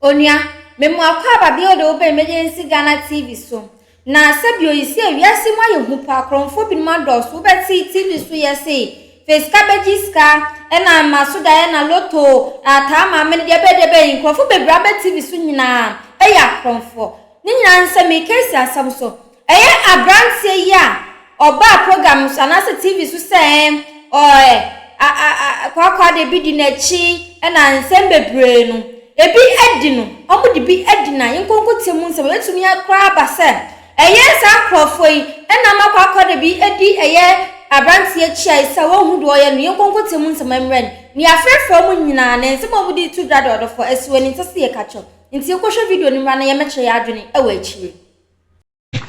Onia, memo akwa bi o de open emergency Ghana TV so. Na sabio isi ewiase mu ayehu pa kronfo bi ma doso beti TV so yesi. Face cabbage ska ena masuda ena loto atama me de be nkrofo bebra be TV so nyina eya kronfo. Ni nyina nse me case asam so. Eye abrantie ya oba program so na TV so se kwa de bi di na chi ena nsem bebre no ebi edi no omo de bi edi na yenkonko temu nsem etumi akra ba se eye sa krofo yi ena makwa de bi edi eye abrantie chia isa wo hu do ye no yenkonko temu nsem amren ni afrefo mu nyina na nsem omo di tu dado for esweni ntse ye kacho nti ekwohwe video ni mra na ye meche ya adwene ewa achire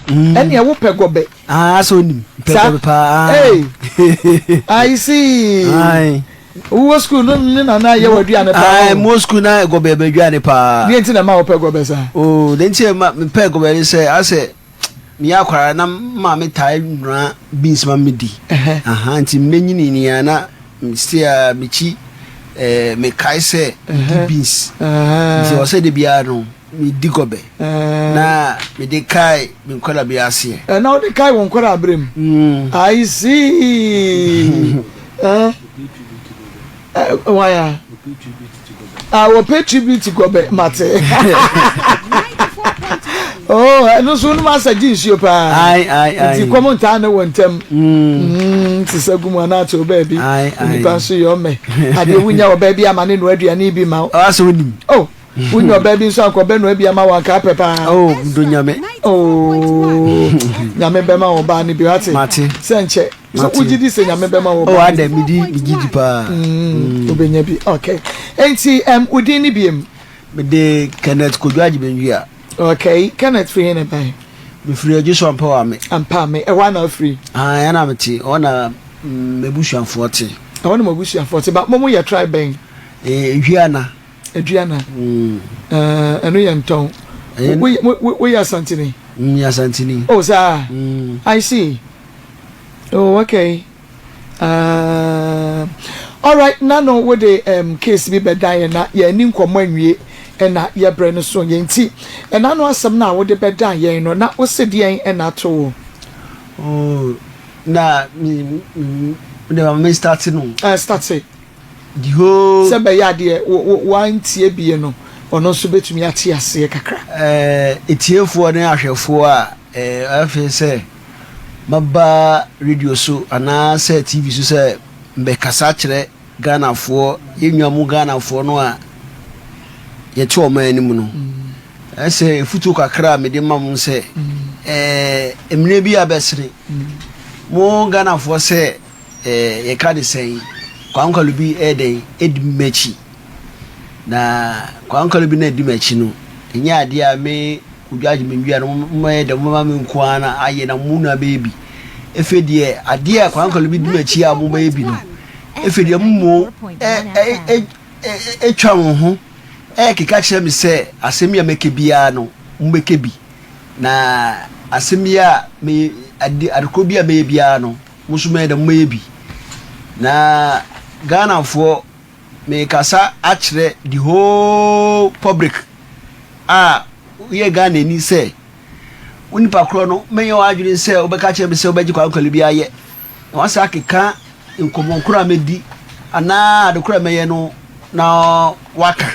and you whoop a gobe. So hey, I see. Who was school? No, you were doing a most school now go baby, Grandpa. The internet mouth pegobesa. Oh, then she pegobel say, I say, Miakra, mammy time beans mamidi. Auntie Meniniana, Mr. Michi, me kaise beans. She was said the piano. Mi digobe na mi de kai mi nkola bi ase and now the kai won kwara abrem I see why our pay tribute to gobe mate oh no so no master jinsi pa ai ti common ta na wontem ti sagumu na to baby ni paso yo me ade wunya wo baby amane no aduane bi ma aso nim oh when your baby so akobe no bia ma wan ka pepa oh do nyame oh nyame be ma oba ni bi ate mate senche so ujidi se nyame be ma oba oh ada mi gidi pa obenya bi okay enti udi ni biem me de Kenneth Kodwaji benwia okay Kenneth free na bai me free ajuso ampa me e wa na free ya na meti ona mebusuan 40 I want mebusuan 40 but momo ya try ben hwiana Adriana enu yenton we are Santini ya Santini oh sir I see oh okay all right nano we the case bi bedan na ye ni nkomo anwie na ye bre no so ye nti nano asem na we de bedan ye no na wo se de en na to oh na me start no start the whole sebe ya de wan tie bie no ono so betumi ate ase kakra etiefo ne ahwefo a afi se maba radio so ana se TV so se mbe kasa kire Ghana fo yenwamu Ghana fo no a yete o man anim no ese futu kakra me de mam se emne bi abesre mo Ghana fo se ye ka de sen kwankwalu bi edimechi na kwankwalu bi na edimechi no enya ade a me kudwaje menwia no mo de mo ma me nkoana aye na muna baby efedie ade a kwankwalu bi edimechi a mo baby no efedie mo etwa wo ho kika kire me se asemi a meke bia no mbeke bi na asemi a me ade akobi a me bia no musume de mo yebi na Ghana for me kasa akire the whole public we Ghana ni say unipa kro no me yo adwene say obeka kire me say obaji kwankwalu bi aye na wasa akeka nkomonkura medi ana adokura meye no na waka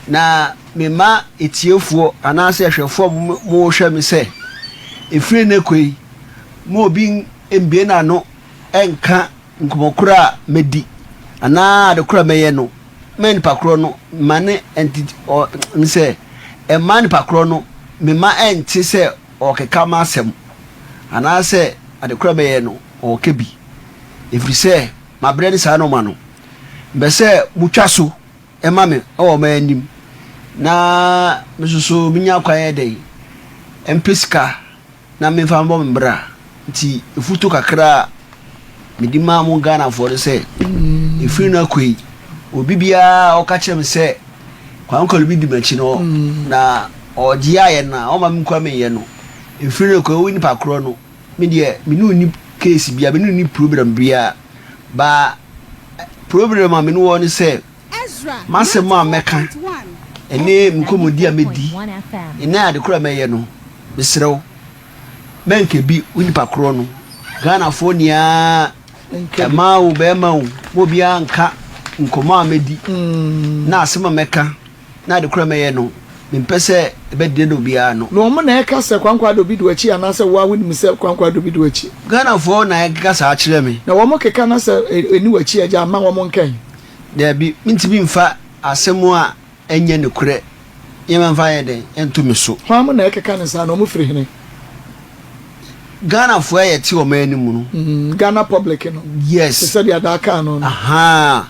na me ma etiefuo ana say hwefo mo hwe me say efire na koi mo obi mbie na no enka nkomokura medi ana adokura meye no men pakro no mane enti nse e man pakro no me ma enti se okeka ma asem ana se adokura meye no okebi efri se mabre ni sa no ma no be se mutwaso e ma me o ma anim na mesusu minya kwaye dai empiska na me fa mbom mbra nti efutu kakra midima mu Ghana for say ifiri na koi obi bia o ka kire me say kwankwalu bi di machi no na oji aye na o ma me kwa me ye no ifiri na koi wini pakro no me de me no ni case bia me no ni problem bia ba problem ma me no woni say masem a meka ene mkomodi amedi ina ade kura meye no mesrew menke bi unipa kro no Ghana fonia ma wo be ma wo bia nka nkomo amedi na asema meka na ade kura meye no mpese be de no bia no no mo na e ka se kwankwa do bi do achi anase wo awuni mi se kwankwa do bi do achi Ghana fo na e ka sa akire me na wo mo keka na se eni wachi aja ama wo mo nkan da bi mintibi mfa asemu a enye ne kure yema mfa ye den entumi so ho mo na e keka ne sa no mo firi hene Ghana fo ye ti o mani mu no Ghana public no yes se dia da ka no aha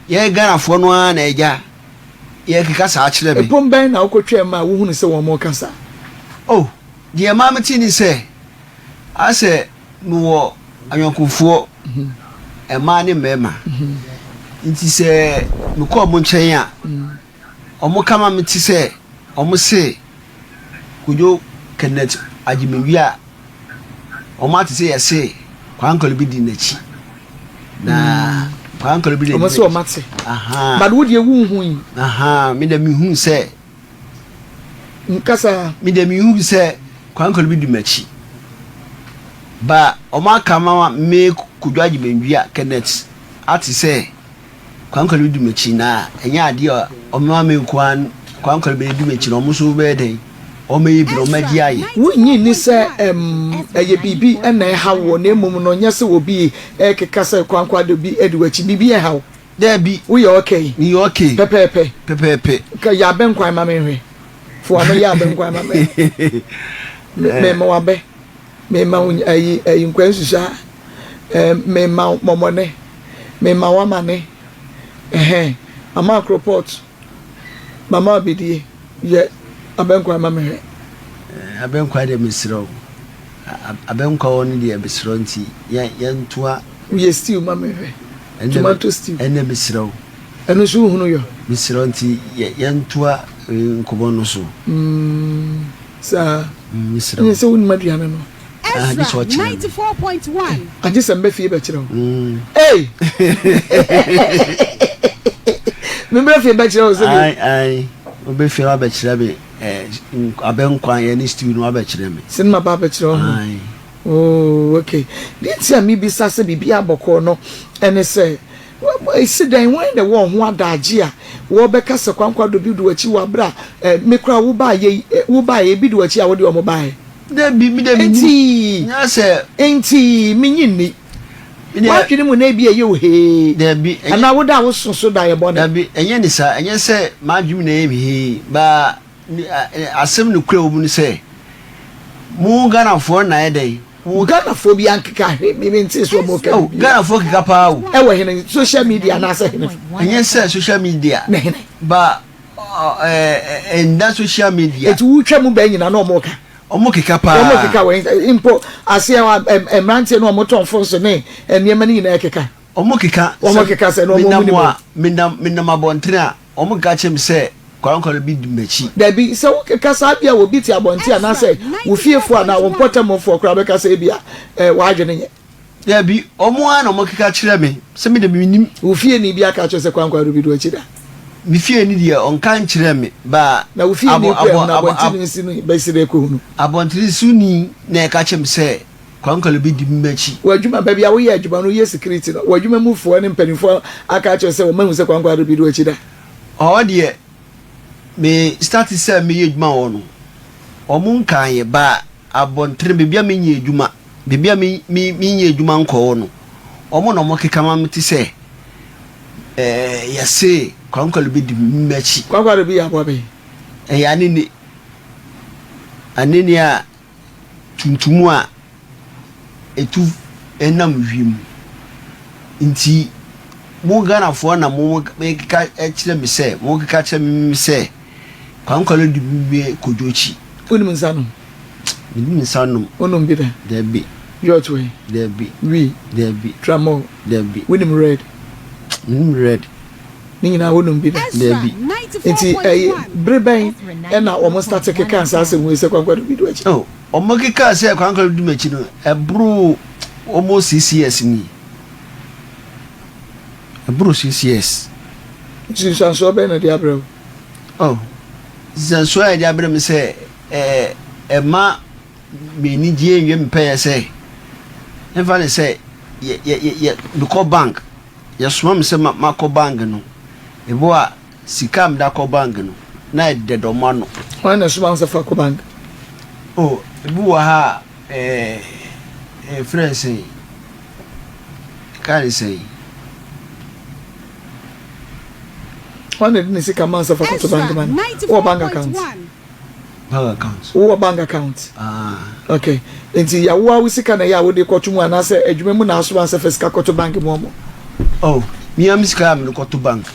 ye Ghana fo no a na eja ye keka sa akire me epom ben na okotwa ma wo hunu se wo mo kasa oh die ma meti ni se ase no wo anyonkofo ma ne mema nti se me ko mo nchen a omo kama meti se omo se kujo kenet ajimewi a omo ati se yese kwankole bi di nachi na kwankole bi di omo se o mate aha but wo de wu hu yi aha me de mi hu se nkasa me de mi hu se kwankole bi di machi ba omo akama me kujo ajimewi a kenet ati se kwankole bi di machi na enya ade omo me kwankole bi di machi no omo so be den o me bi o magi aye wunyi ni se eye bibi na e hawo na emum no nya se obi e keka se kwankwa do bi ediwachi bibi e hawo there bi we you okay ni okay pepe ka ya ben kwan ma me hwe fo no ya ben kwan ma me me ma wa be me ma ayi nkwan susha me ma momone me ma wa mane ama akroport mama bidie ye abenkwa mame abenkwa de misiro abenkwa woni de misiro nti yentoa we stew mame tomato stew ene misiro eno so hunu yo misiro nti yentoa nkobo no so sa misiro ni se woni maduane no 94.1 aje sembe fie be kire hey member fie be kire o se ai obe fie ba kire be abenkwa ye ni stew no abekire me sinma ba bekire ho oh okay dit mi bi sase bibi aboko no ene se isi dan wan de wo ho adaje a wo be kasa kwankwa do bi do achi wa bra me kra wo ba ye bi do achi a wo de o mo ba ye de bi mi de mi nya se enti mi nyinni wa twini mu na bi ye o he de bi ana wo da wo soso da ye bone de bi enye ni sa enye se ma dwumi na ye bi ba asem no kura omu ni se mu Ghana fo na ye dey mu Ghana fo bi ankeka mi nti so mo ka Ghana fo kika pa wo e wo hene social media na sa hene enye se social media na hene ba en that social media etu wutwa mu ba nyina na o mo ka omo kika pa omo kika we impo ase emrante no mo tonfo so ne eniema ni nyina kika omo kika se no mo minam abontra omo ka chem se kwankole bi dimechi da bi se wo kika sa bia wo biti abonti ana se wo fiefo ana wo potem fo kra be ka se bia wa adwene nye da bi omo ana omo kika kire me se me de minim wo fie ni bia ka cho se kwankwa bi do achida mi fie ni de on kan kire me ba na wo fie ni ko na abonti ni sinu be sire ko hunu abonti suni na ka chem se kwankole bi dimechi wadwuma ba bia wo ye adwuma no ye security no wadwuma mu fo ne mpanifo aka cho se wo mahu se kwankwa bi do achida o de me start say me yedjuma wono omun kan ye ba abontre bibia me nye edjuma bibia me nye edjuma nko wono omo no mo keka ma ti say yase kwankole bi di mechi kwankwa bi ya bobe anini a tuntumu a etu enam wiem nti mo Ghana fo na mo keka kire me say mo keka kire me say kwankole di bi kojochi unim nsano onom bi da bi yotwe da bi wi da bi tramo da bi unim red ni nyina onom bi da bi enti breben na omo start keka asase mu se kwankwa bi do achi oh omo keka se kwankwa di machi no ebru almost 6 years ni ebru 6 years Jesus so be na dia bro oh so I dey me say ma me ni die nwem pay say enfa say ye because bank ye swam say ma bank no ebo a sikam da ko bank no na de do ma no why na swam say for bank oh ebo wa ha friend say can say one didn't see come answer for bank man or bank account bank account okay enti ya wo sika na ya wo de kwotu mu ana se adwuma mu na aso answer for sika kwotu bank mu oh mi am sika am kwotu bank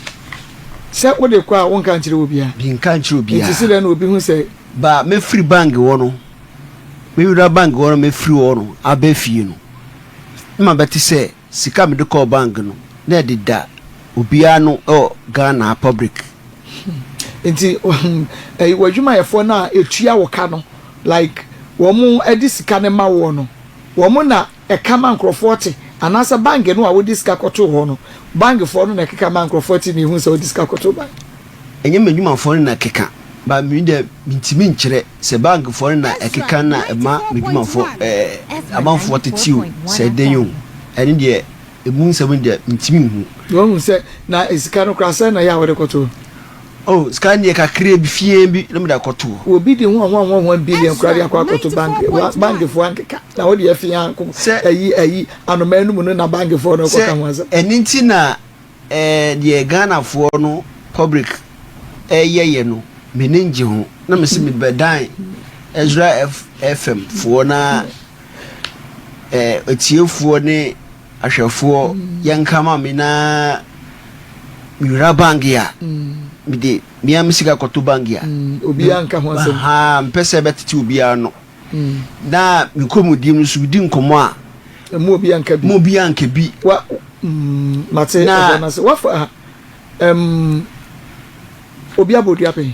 se wo de kwa won kan kire obi a bi kan kire obi a enti se le na obi hu se ba me free bank wo no me wura bank wo no me free wo no aba fie no ma beti se sika me de call bank no na de da obia no Ghana public enti wadwuma yefo na etua wo ka no like wo mu edisika ne ma wo no wo mu na ekama nkrofo te anasa bank no a wo disika koto ho no bank fo no na keka ma nkrofo te ni hu se wo disika koto bank enye medwuma fo na keka ba mi de mintimi nkyere se bank fo na ekeka na ma medwuma fo amanfo te tiwo se denyo eni de emun se mun de mintimi hu wo se na esika no krasa na ya wo de koto oh scan ye kakre bi fie bi na me da koto obi de 1 billion kwari akwa koto bank fo ankeka na wo de afie anko ayi anomanu mu no na bank fo no ko ka ho eninti na de Ghana fo no public ye no menenje ho na me se me bedan Ezra FM fo na etiefo ne ahwefo yankama me na mira bank ya mide miam sika koto bank ya obi anka ho asem ha mpese betiti obi ano na mikomudim so di nkomo a mu obi anka bi wa mate na se wafa obi abodi ape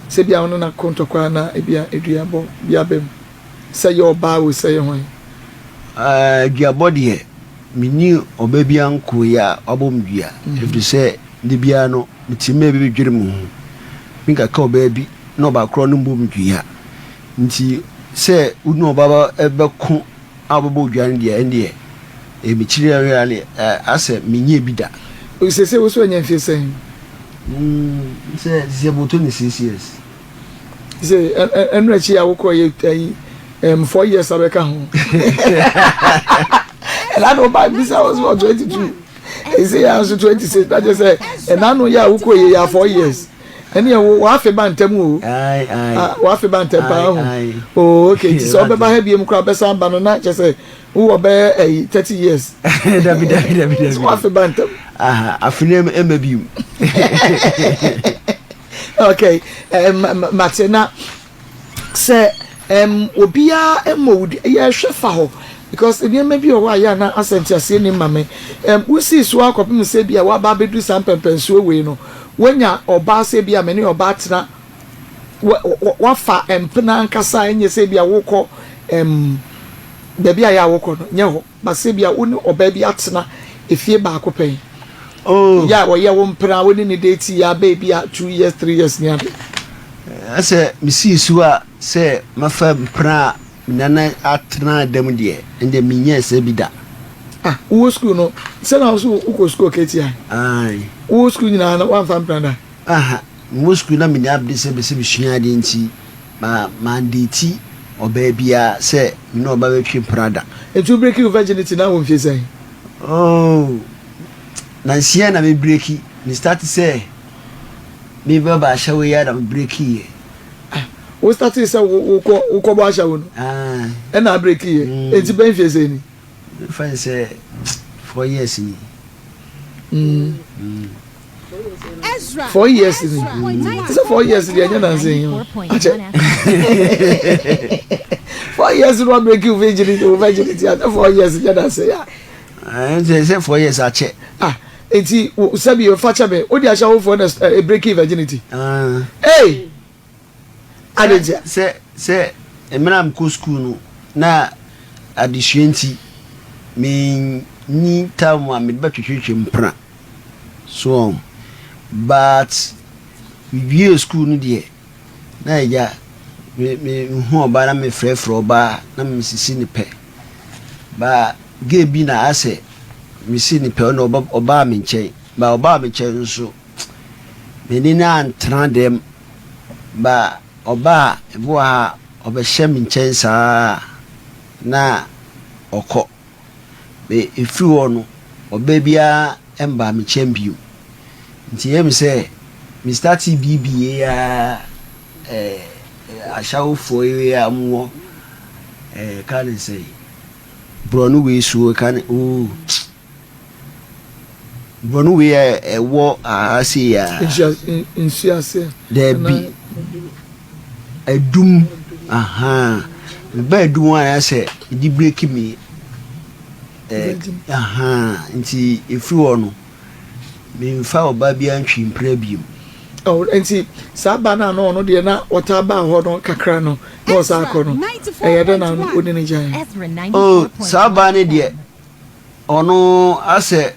se bia ono na konto kwa na ebia eduabo bia bem se yo ba wo se yo hwan duabodi e mini obabia nko ya obomdua ebi se de bia no mitime be dwere mu minka ka obabi no ba kro no mbomdua nti se unu obaba ebeko abobodua ne de ende e michiri reale ase minye bida o se wo so anya fie se se boto ni 6 years se enrachi ya woko ye 4 years abeka ho I know by this I was 22. He say I was 26. That just say and I know ya woko ye ya 4 years. And ya wa fe bantem o. Wa fe bantem pa ho. Oh okay. So be ba he biem kra be samba no na just say who obe 30 years. Dabi. Wa fe bantem. Afinem emabim. Okay. Matena say obia emodi ya hwefa ho because e dem bi o wa ya na asentiase ni mame we see so akopim se bia wa ba bedu sampempenso we no wanya oba se bia me ni oba tena wa fa empena nkasa enye se bia wokọ da bia ya wokọ no nye ho ba se bia woni oba bia tena efie ba akopem oh ya wo ye wo mpena woni ni date ya baby 2 years 3 years ni ade ase misi suwa se mafa mpra nana atna dem de ende minye se bida wo school no se na so uko school keti ai wo school ni na wan fa mpra da wo school na minya abde se be se bisuya de nti ma ndeti obabia se no oba betwe prada etu break your virginity na wo mfie sai oh na sia na me break ni start say me baba shawe ya da break here we start say wo ba shawe no e na break here enti ben fie say ni fa say 4 years ni 4 years ni so 4 years ni anya na say 4 years no break you virginity at 4 years anya na say say 4 years a che enti sabi you facha me odi asha wo for a break virginity hey adeja se emram ko school no na adisuenti me ni tamu a me betwetwe mpra so but wie school no de na ya me hu oba na me frefre oba na me sisi ni pe ba ge bi na ase me si ni pe no oba me nchen ba oba me nchen nso me ni na antran dem ba oba ebo a obehye me nchen saa na okọ be efi wo no oba bia emba me nchen bio nti yem se me start BBA ya ashawfo ya mo kan say bronu we so kan bronu we ewo ase ya insiase there be edum ba edum wa say di break me nti efi wo no me fa oba bia ntwi mpra biem. Oh, enti sabana no de na otaba ho no kakra no no sako no de na oni ni jan. Oh, sabane de ono ase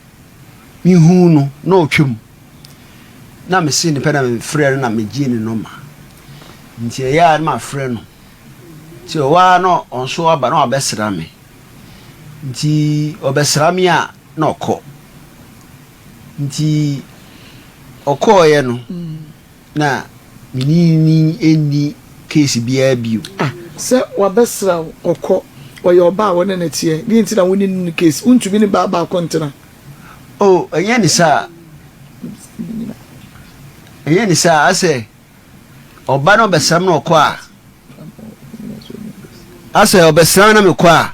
mi hu no na otwem na me se ni pe na me frɛ na me gye ni no ma nti ya ma frɛ no ti o wa no onso aba na obesra me nti obesra me a na okɔ nti okoye no na minini eni case bia bio se wabesra okọ oye oba wona na tie ni nti na woni ni case untumi ni ba kontena enye ni sa ase oba no besam na okọ a ase obesra na me kọ a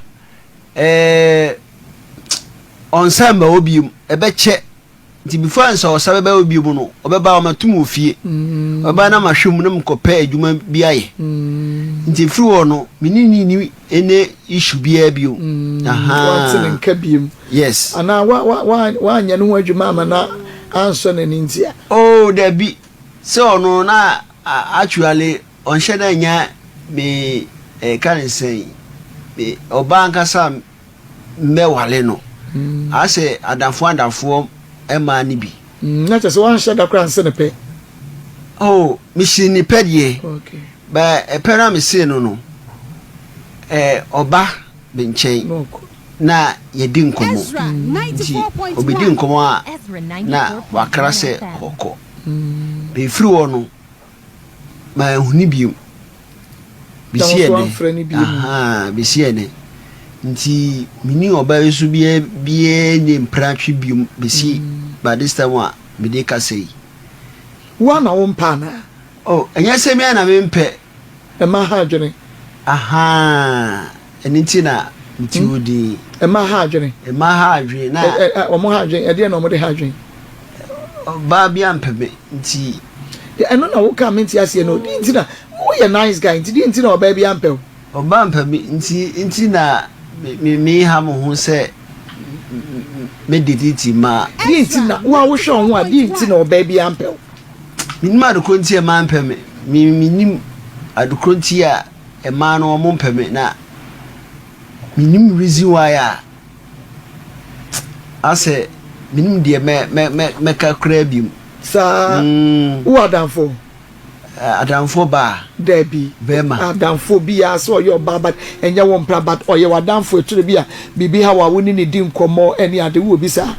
onsamba obium ebeche nti before nso osabe ba obi mu no obeba o matum ofie oba na mahwem na mkopa adwuma bi aye nti free wo no menini ene issue bia bio what's in kabiem yes ana wa anya no adwuma ama na anso na nintia there be so no na actually on sheda nya me kan say me oba nkasa mewale no ase adafo Emma ni bi na just one shot akran se ne pe mission ni pe die okay ba pera me se no oba benchen na yedi nkomo obedi nkomo a na wakra se hoko be free wo no ma huni bi bisi ene nti mini oba yesu bie ne mpratwe biom besi by this time wa me dey ka sei wa na wo mpa na enya se me na me mpe e ma ha adwene eni nti na nti odi e ma ha adwene na o mo ha adwene e dey na o mo dey ha adwene ba bia mpe me nti eno na wo ka me nti ase no nti na wo ye nice guy nti na o ba bia mpe o ba mpe me nti na me ha mo hu se me diditi ma nti na wo hwe ho a nti na o ba bia mpe minima de konti e ma mpe me minim adukonti a e ma no mo mpe me na minim reason why a ase minim de me ka kra bium sa wo adamfo ba debi bema adamfo bia so yo baba enya wo mpra but oye wadamfo eture bia bibi ha wa woni ne di nkomo eni ade wo bi sa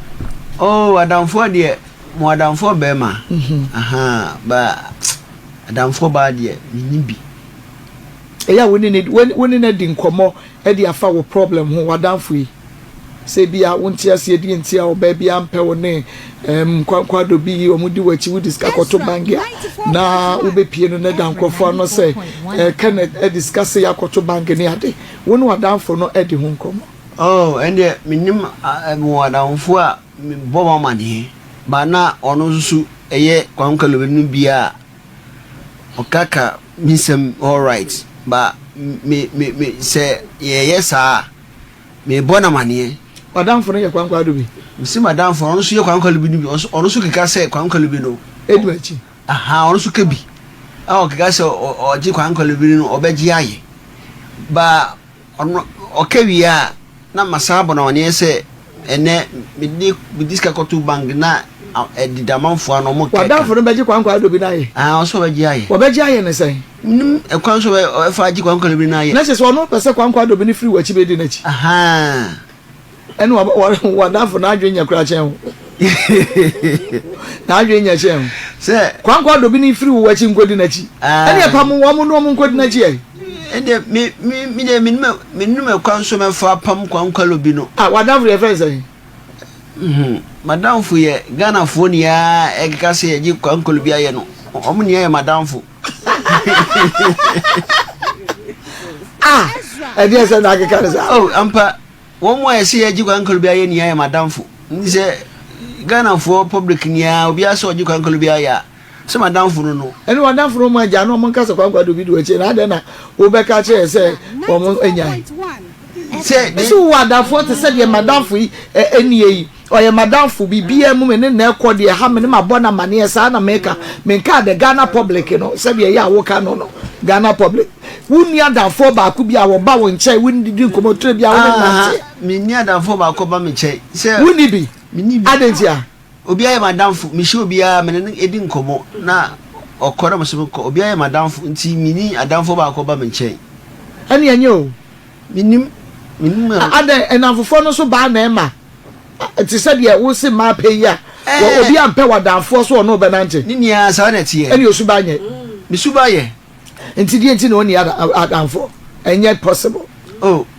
adamfo de mo adamfo bema ba adamfo ba de minim bi eya woni ne di nkomo e di afa wo problem ho wadamfo yi se bia wonti ase di ntia oba bia mpe wo ne kwado bi omudi wachi wo discuss koto bangia na ubepie no na dankrofo no se can discuss ya koto bangi ni ade wonu wadamfo no edi ho nkomo ende minim mo wadamfo a bo mama ni ba na ono susu eye kwankalo nu bia okaka misem all right ba me se yesa me bona manie madamfo no ye kwankalo bi msi madamfo ono su ye kwankalo bi ni ono su kika se kwankalo bi no edu achi ono su kebi kika se oji kwankalo bi no obeji aye ba ono okewia na masabo na onye se ene mi diska kotu bang na edidamanfo ano mo keka wadafo no beji kwankwa do bi na ye so beji aye obeji aye ne sen nim ekwan so e fa agi kwankwa do bi na ye na se so no pese kwankwa do bi ni free wachi be di na chi ene wadafo na adwe nya kura chen na adwe nya chen se kwankwa do bi ni free wachi nkodi na chi ene e pam wo mo no mo nkodi na chi e ende minum ekwan so me fa pam kwankwa lo bi no wadafo ye fe sen madam fu ye Ghana fu ni ya ekeka se ye kwankwa lo bi aye no omo ni ye madam fu edi se na akeka se ampa wo mo ye se ye kwankwa lo bi aye ni ye madam fu ni se Ghana fu public ni ya obi aso ye kwankwa lo bi aye se madam fu no eni madam fu no mo aja no mo nka se kwankwa do bi do eche na ade na wo be ka che se wo mo enya se so wadafo te se de madam fu eni yi oye madam fu bibia mu me ne na ekode ha me ne mabọ na mane sa na meka the Ghana public no se be ya wo ka no Ghana public wuni adafo ba ku bia wo ba wo nche wuni didi nkomotre bia wo na nche me ni adafo ba ko ba me nche se wuni bi adentia obi aye madam fu me shi obi a me ne edi nkomo na okora mo ko obi aye madam fu nti mini adamfo ba ko ba me nche ani anye o minim adan enafofo no so ba na ema ti said ye wo se ma pe ya obi ampe wadanfo so no be nante ni nia sa na tie eni osuba nye mi suba ye enti die enti no ni adanfo enye possible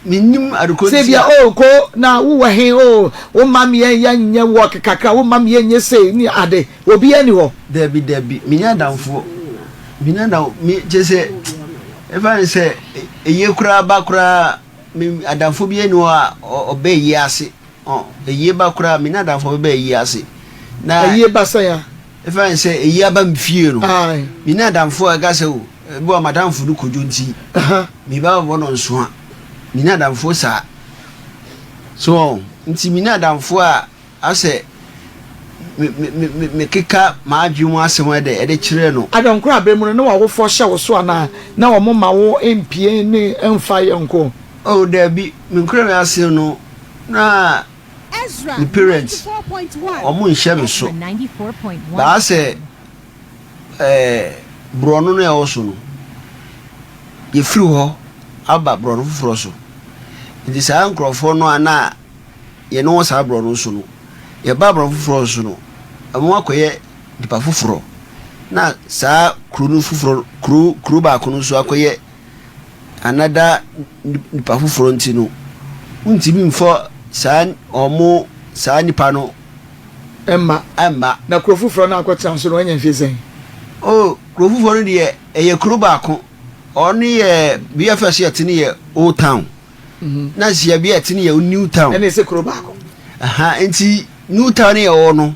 minim adukoti se bia ko na wo he wo mam ye ya nye wo kakaka wo mam ye nye se ni ade obi ani ho debi minya adanfo minya da mi jese efa se eye kura ba kura mi adanfo bi ani wo obe yi ase eye ba kura minya adanfo be yi ase na eye ba sa ya efa se eye ba mfie no minya adanfo aga se wo bo madamfo du kojonti mi ba wo no nso a minya adanfo sa so nti minya adanfo a ase me keka ma adwemu asem de kire no adankura abemu no wo fo hye wo so ana na wo ma wo empie ne emfa yenko Debi me nkura me ase no na the parents omo nhye me so ba ase brono no e wo so no ye free ho aba brono fufuro so ndi sa nkrofo no ana ye no sa brono so no ye ba brono fufuro so no amo akoye dipa fufuro na sa kru fufuro kru ba kono so akoye another dipa fufuro ntino untimi mfo sa omo sa nipa no emma na kru fufuro na akwata so no anya mfisen kru fufuro de ye kru ba ko oni ye BFS yetini ye Old Town na sia bi yetini ye New Town ene se kro ba ko enti New Town ye ono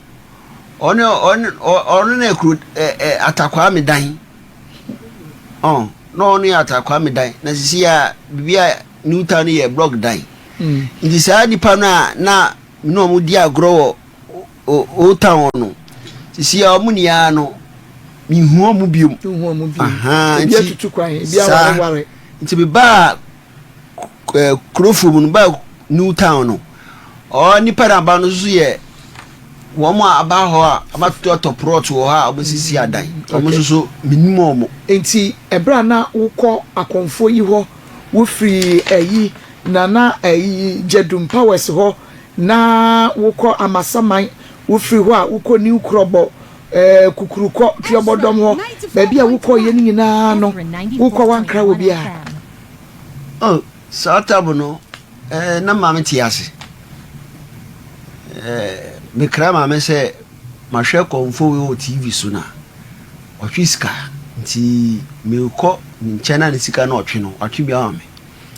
na kru atakwa medan no oni atakwa medan na sia bibia New Town ye block dan enti sa nipa na no mu di agro Old Town no sia omunia no mihu mu biom bia tutu kwan bia ware nti be ba krofo mu ba New Town no ni para ba no so ye wo mo aba ho a abatuto toprot wo ha obosisi adan omo so minimum mo enti ebra na wukọ akonfo yi ho wo free ayi na ayi jedum powers ho na wukọ amasaman wo free ho a wukọ new krobo kukuruko twobodom ho ba bia wukọ ye ni nyina no wukọ wankra wo bia saatabu no na mama tiase me kra mama se mahwe konfo we TV so na otwiska nti me ukọ nchena ne sika na otwe no atwe bia mama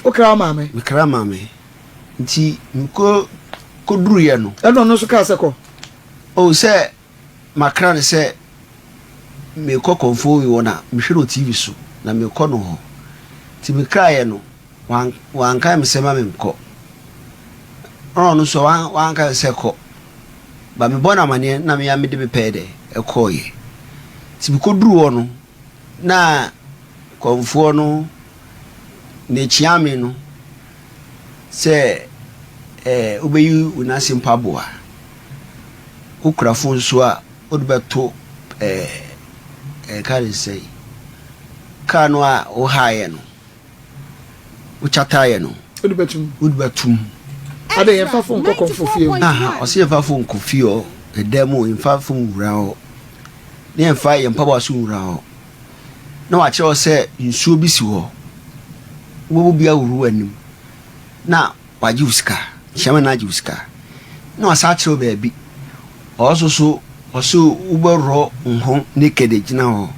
o kra mama me kra mama nti mko koduru ye no no so ka se ko se makra ne se me ukọ konfo we wona me hwero TV so na me ukọ no ho ti me kra ye no wan kai me se ma me ukọ no so wan kai se ko ba me bona mane na me ya me de be pede ekoye ti bi koduru wo no na konfo no ne chiame no se obeyi unasi mpaboa ukura phone so a odubeto can say can wa o high no uchataye no odubetum ade ye fa phone ko konfofie o se fa phone ko fie demo in fa phone wura o ne fa ye mpa ba so wura o na wa kire o se nsuo bi si ho wo bia wuru anim na waji usika shama na waji usika na wasa kire ba bi oso ubero nhon Ncked gina ho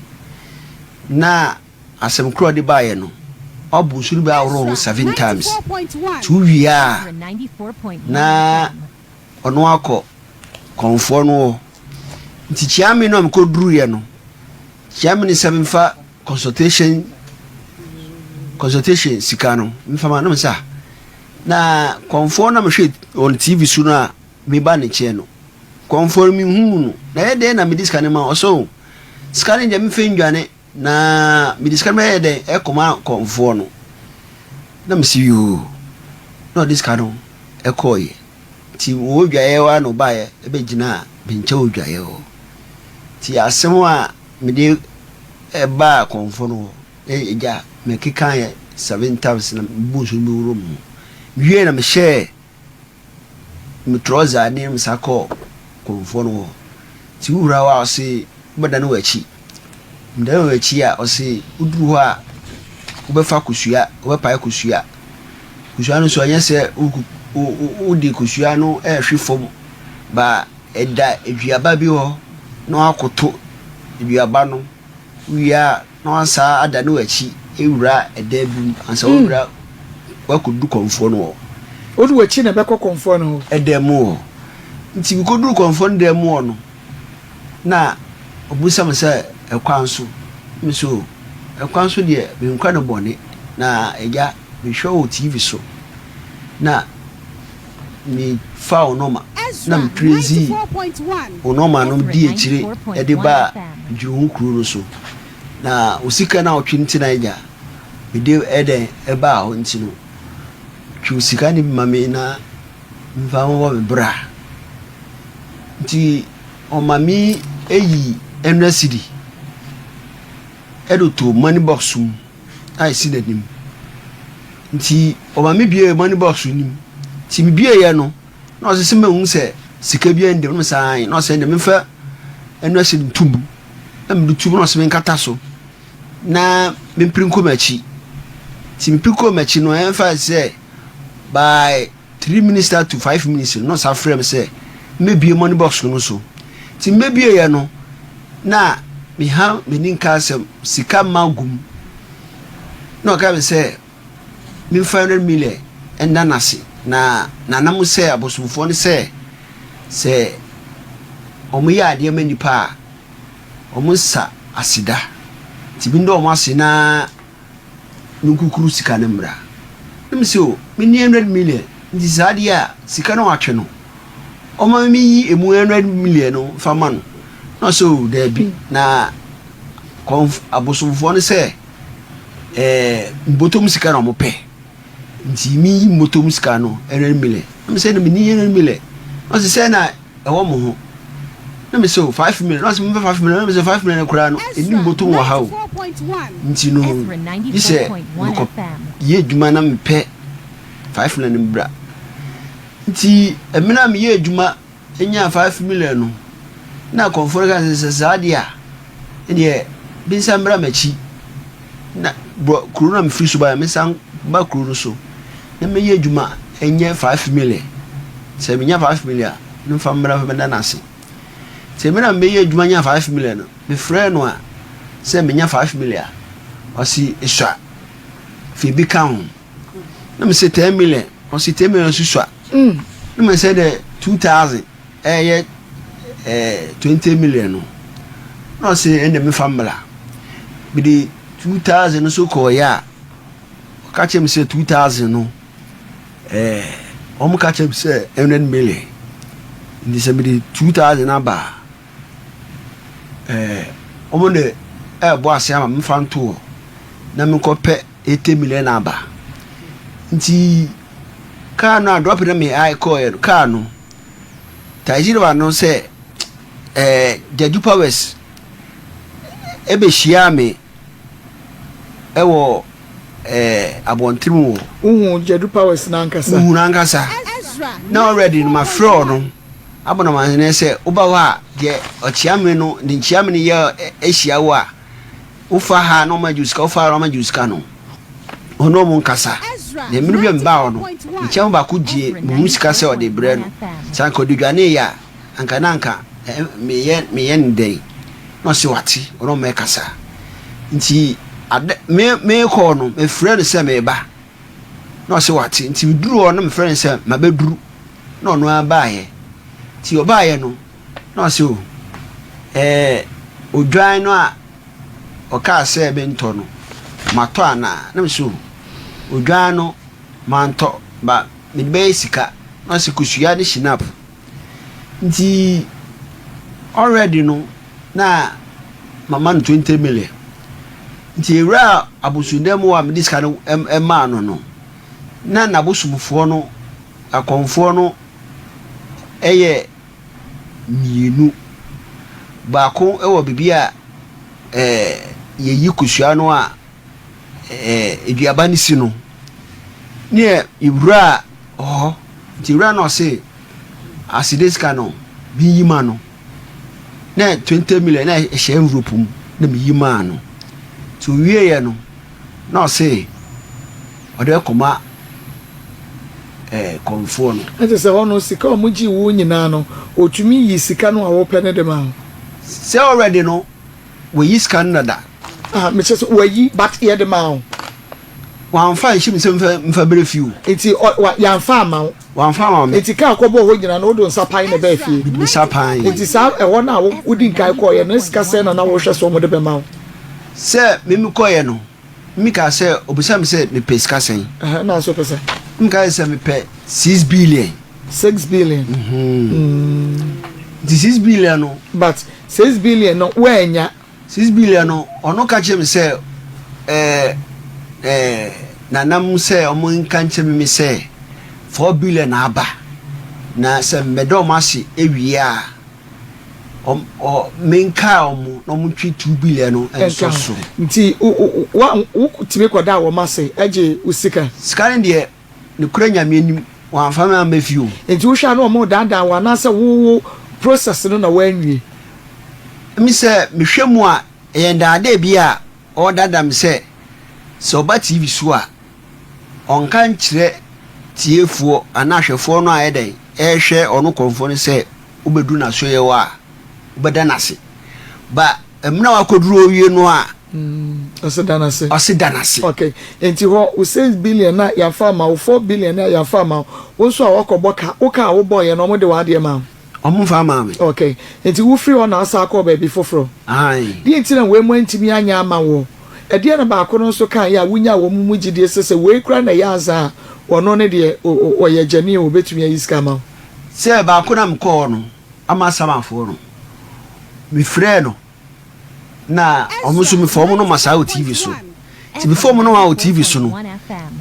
na asem kro de baaye no obu suru ba woro 7 times 2 wia na ono akọ konfo no nti chiame no mko duru ye no chiame ni 7 fa consultation sika no mfama no msa na konfo na mhwe on TV su na me ba ne che no konfo mi hunu na yede na me diska ne ma oso sika ne me fe ndwane na me diska me yede e koma konfo no na msi yo no diska no e koye ti wo dwaye wa no bae e be gina binche wo dwaye o ti asem a me de e ba konfo no eja me kikan ye 7 times na busu mi wuro mu wie na me share me trouser ni me sako konfo no ti wura wa se bada no wachi nda wachi a o se uduru ho a ubefa kusua ubepa kusua no so anya se udi kusua no hwe fom ba eda eduaba bi ho no akoto eduaba no wia no asa ada no wachi ewura eda bi ansa wura wakudu konfo no odu wachi na beko konfo no eda mu nti bikodu konfo no dem no na obusa mse ekwanso miso ekwanso de be nkwa no bone na eja me show TV so na mi fa onoma na m crazy onoma no di echire e de ba djuru nkuru no so na osika na otwe nti na eja me de eden e ba ho nti no twu sika ni mame na mfa mo me bra nti o mami eyi NSD edo to money box um ai si na nim nti o mami bie money box nim ti mi bie ye no na o se me hu se sika bie ndem no sai na o se ndem mfa NSD tum na me tum no se me nkata so na me prinko machi ti me prinko machi no emfa se by 3 minutes to 5 minutes no sa frame se me bie money box no so ti me bie ye no na mi ha me ninka asem sika magum no ka be say mi 500 million enda nase na namu say abosumfo ne say omo ya ade ma nipa omo sa asida ti bi ndo omo asina nkukuru sika ne mra mi se o mi 100 million ndi zade a sika no atwe no omo mi yi emu 100 million no fama no no so there be na abosumfo ne say mbotom sika no mo pe nti mi motom sika no 100 million me say na mi 100 million no say na e wo mo ho na me say 5 million no say me 5 million no me say 5 million kura no eni mbotom wo ha o nti no yi say ye djuma na me pe 5 million bra nti emina me ye djuma enya 5 million no na conference se sadia ene bin sambra machi na kuruna me free so ba me san ba kuru so na me ye djuma enye 5 million se me nya 5 million no famra fa benda nase se me na me ye djuma nya 5 million no me frɛ no a se me nya 5 million o si eswa fi bi kan na me se 10 million o si 10 million suswa na me se de 2000 ye 20 million no no say ende me famila bi di 2000 so ko ya ka chem say 2000 no omo ka chem say 100 million ndi say bi di 2000 aba omo ne bo ase ama me fanto na me ko pe 80 million aba nti ka no drop na me ai ko ka no tajiri wa no say Jadu Powers ebe shia me ewo abontimu Jadu Powers na nkasa na already no my friend no abona man na say uba wa de ochiame no de chiame ne ya ehia wo a ufa ha no ma juice ka ufa ro ma juice ka no ono mu nkasa de minu bi mba ono chiame ba ku die mu sika se o de bre no sanko dugane ya anka me ye ndey no se wati ono me kasa nti me ko no me frɛ no sɛ me ba no se wati nti duru ono me frɛ no sɛ ma beduru no ono abaaye ti obaaye no no se o odwan no a oka sɛ be nto no mato ana na me so odwan no manto ba me be sika no se kusua de shinap nti already no na mama no 20 million nti era abusundem wa me diska no ema no na nabosumfo no akonfo no eye mienu baako ewo bibia yeyi kusua no a eduaba ni si no ne ibura nti era no se asideska no bi yima no na 20 million na ehye envelope mu na bi yima no to wie ye no na say ode koma konfo no ate se hono sika o muji wo nyina no otumi yi sika no a wo pene de ma say already no we yi sika no da me say we yi but ye de ma wan fa nshim se mfa bere fiu enti ya mfa ma wan fa ma enti ka akobo ho nyina no do nsa pan ne ba fie bi sa pan enti sa e ho na wo udi nkai ko ye no sika se na wo hwe so mo de be ma se mimi ko ye no mimi ka se obusam se me pe sika sen na so pese mimi ka se me pe 6 billion 6 billion this 6 billion no but 6 billion no wenya 6 billion no ono ka che me se na nam se omo nka nche me se 4 billion aba na se medo masi ewie a menka omo no mo twi 2 billion no enso so nti wo timi koda wo masi eje usika skane de ne kura nyame anim wa amfama amafio nti wo hwa no omo dada wa na se wo process no na wanwie mi se mehwemu a yenda da bia o dada me se SOMPATV so a onka nkyere tiefuo anahwefo no ayeden ehwe ono konfo ne se obedu na so ye wa obeda nase ba emna wakoduro wie no a osidanase okay enti ho 6 billion na ya farma 4 billion na ya farma wo so a wakoboka oka wo boy no mo de wa de ma omo farma me okay enti wo free on asa akọ ba bi foforo ai di enti na we mo ntimi anya ama wo ede na ba kono so kan ya wunya wo mu gidie sese we kura na ya za wono ne de oye jani o betumi ayiska ma se ba kono mko no ama samafo no mi frɛ no na omusu mi form no masa o TV so ti bi form no o TV so no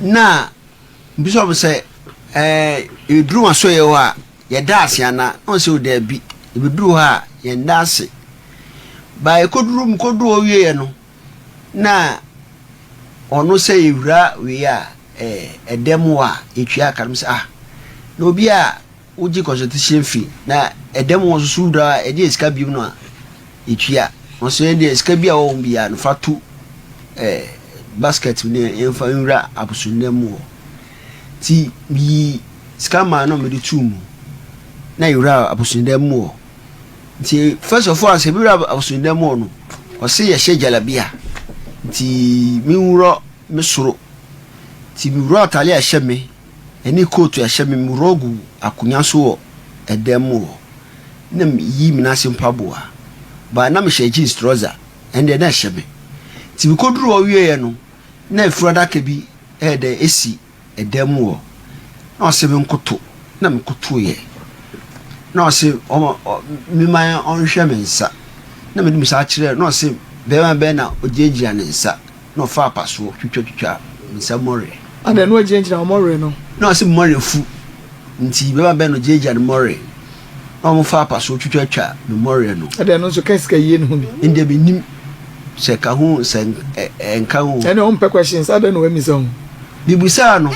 na biso mo se edru aso ye wa ye daase ana on se o da bi e bedru ha ye daase ba e koduru mkodu o wie no na ono se yura we a edemu a etwa kanum se na obi a uji consultation fee na edemu so sura e dey ska bium no a etwa on se dey ska bia o bia no fatu basket ne enfa yura abusunemu ti bi ska ma no me de tumu na yura abusunemu ti first of all se bi yura abusunemu no o se ye shejalabia ti mi wuro mi soro ti mi wuro atale a hyeme eni coat a hyeme mi rogu akunya so edemu na mi yi mi na sempaboa ba na mi hye jeans trouser ende na hyeme ti mi koduru o wie no na efrada ka bi ede esi edemu na o se mi nkoto na mi koto ye na o se mi man on hwe mi nsa na mi dim sa kire na o se be na ojeejia ne nsa no fa paso twitwa nsa more ade no ojeejia more no na o se more fu nti be na ojeejia ne more no fa pa so twetwa memorial no ade no so kanska yie no bi inde bi nim se ka ho se enka ho ene on pe questions ade no wemi so bibusa no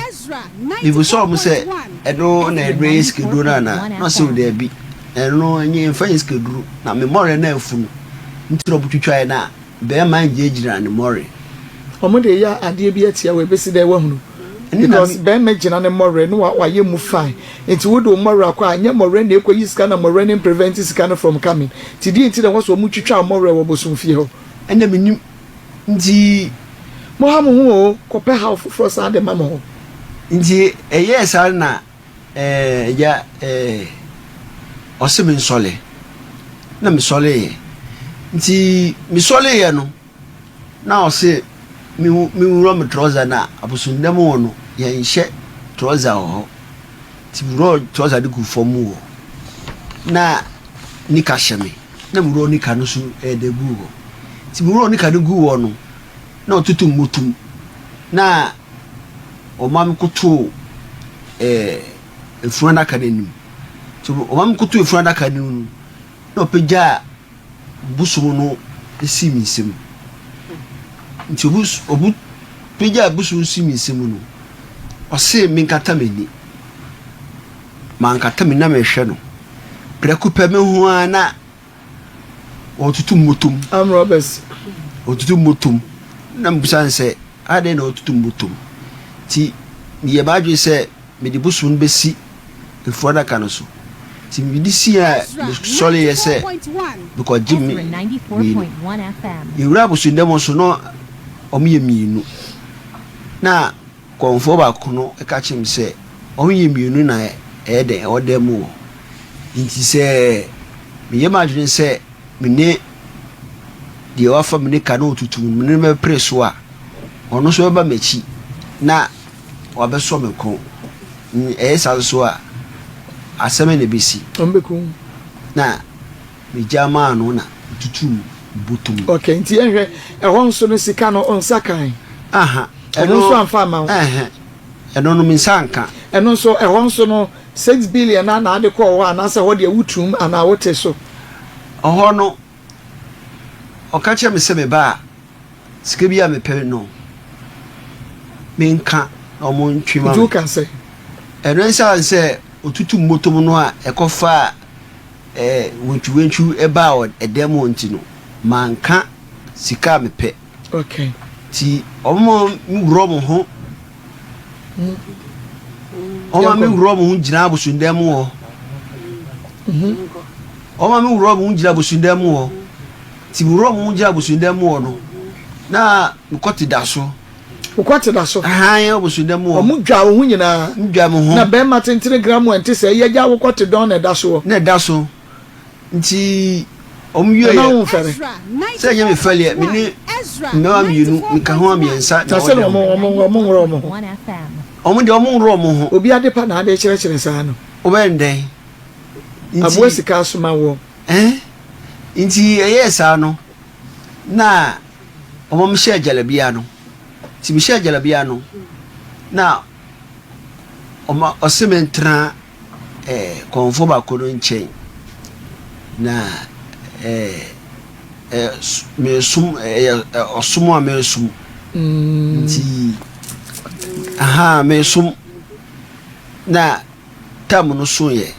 bibusa mo se edo na risk do na no se de bi eno enye fanyisk duru na memorial na afu no ntiro butwitwa na be man jejira ne memorial omo de ya ade bi atia we besi de wa hunu because ben megina ne more no wa ye mu fine enti wo do more akwa anya more na ekoyi sika na more na prevent sika from coming ti di enti de wo so mu twitwa more wo bosom fie ho ene menim nti mo ha mo ho ko pe ha for sa de mama ho nti yes na ya osemi nsole na mi sole nti mi sole ye no na o se mi wuro mi trouser na abusundem wo no ye nhye trouser ho ti wuro trouser de ku fom wo na nika hyeme na mi wuro nika no so de gu wo ti mi wuro nika de gu wo no na otutum mutum na o mam kutu efuna ka denim ti o mam kutu efuna ka denim na opegya busum no esi mi sim nti obu peja busu simi simu no ose minkata meni mankata mena mehwe no prekupe me ho ana otutum mutum am robbers otutum mutum na mbusan se ade na otutum mutum ti ye baadwe se me di busu no besi efuada ka no so ti mi di si a sole ye se because Jimmy 94.1 FM yura busu ndemo so no omiye miinu na konfo ba kono e ka chim se omiye miinu na ede odemu nti se miye madwin se mene de wafa mene ka no tutu mene me preso a ono so ba mechi na wabeso me ko sa so a aseme ne besi ombeku na mi jama no na tutu butum okay nti ehwe ehon so no sika no onsa kan aha eno so amfa ma eno no minsanka eno so ehon so no 6 billion na ade ko wa na se ho de wutum ana wote so oho no okache me se me ba sika bia me pe no minka omo ntwima du kan se eno nsa se otutum motom no a ekofa wontu eba o edemo ntino manka sika mepe okay ti omo ngro mo ho omo mi ngro mo ho jina abusundem ho omo mi ngro mo ho jina abusundem ho ti ngro mo ho jina abusundem ho no na mkoti daso ukwate daso ya abusundem ho omo dwa wo nyina ndwa mo ho na be ma 10 gram ente se ye ja wo kwate don na daso na daso nti omyo na wo fere se nyame falia mini mewa mienu nka ho amiensa na se omo ngro mo omo de omo ngro mo ho obi ade pa na ade kire sa no obenden abo sika asoma wo nti eyesa no na omo mhye jalabia no ti mhye jalabia no na omo osementra konfo ba kono nchen na me sum osumo a me sum nti aha me sum na tamu no so ye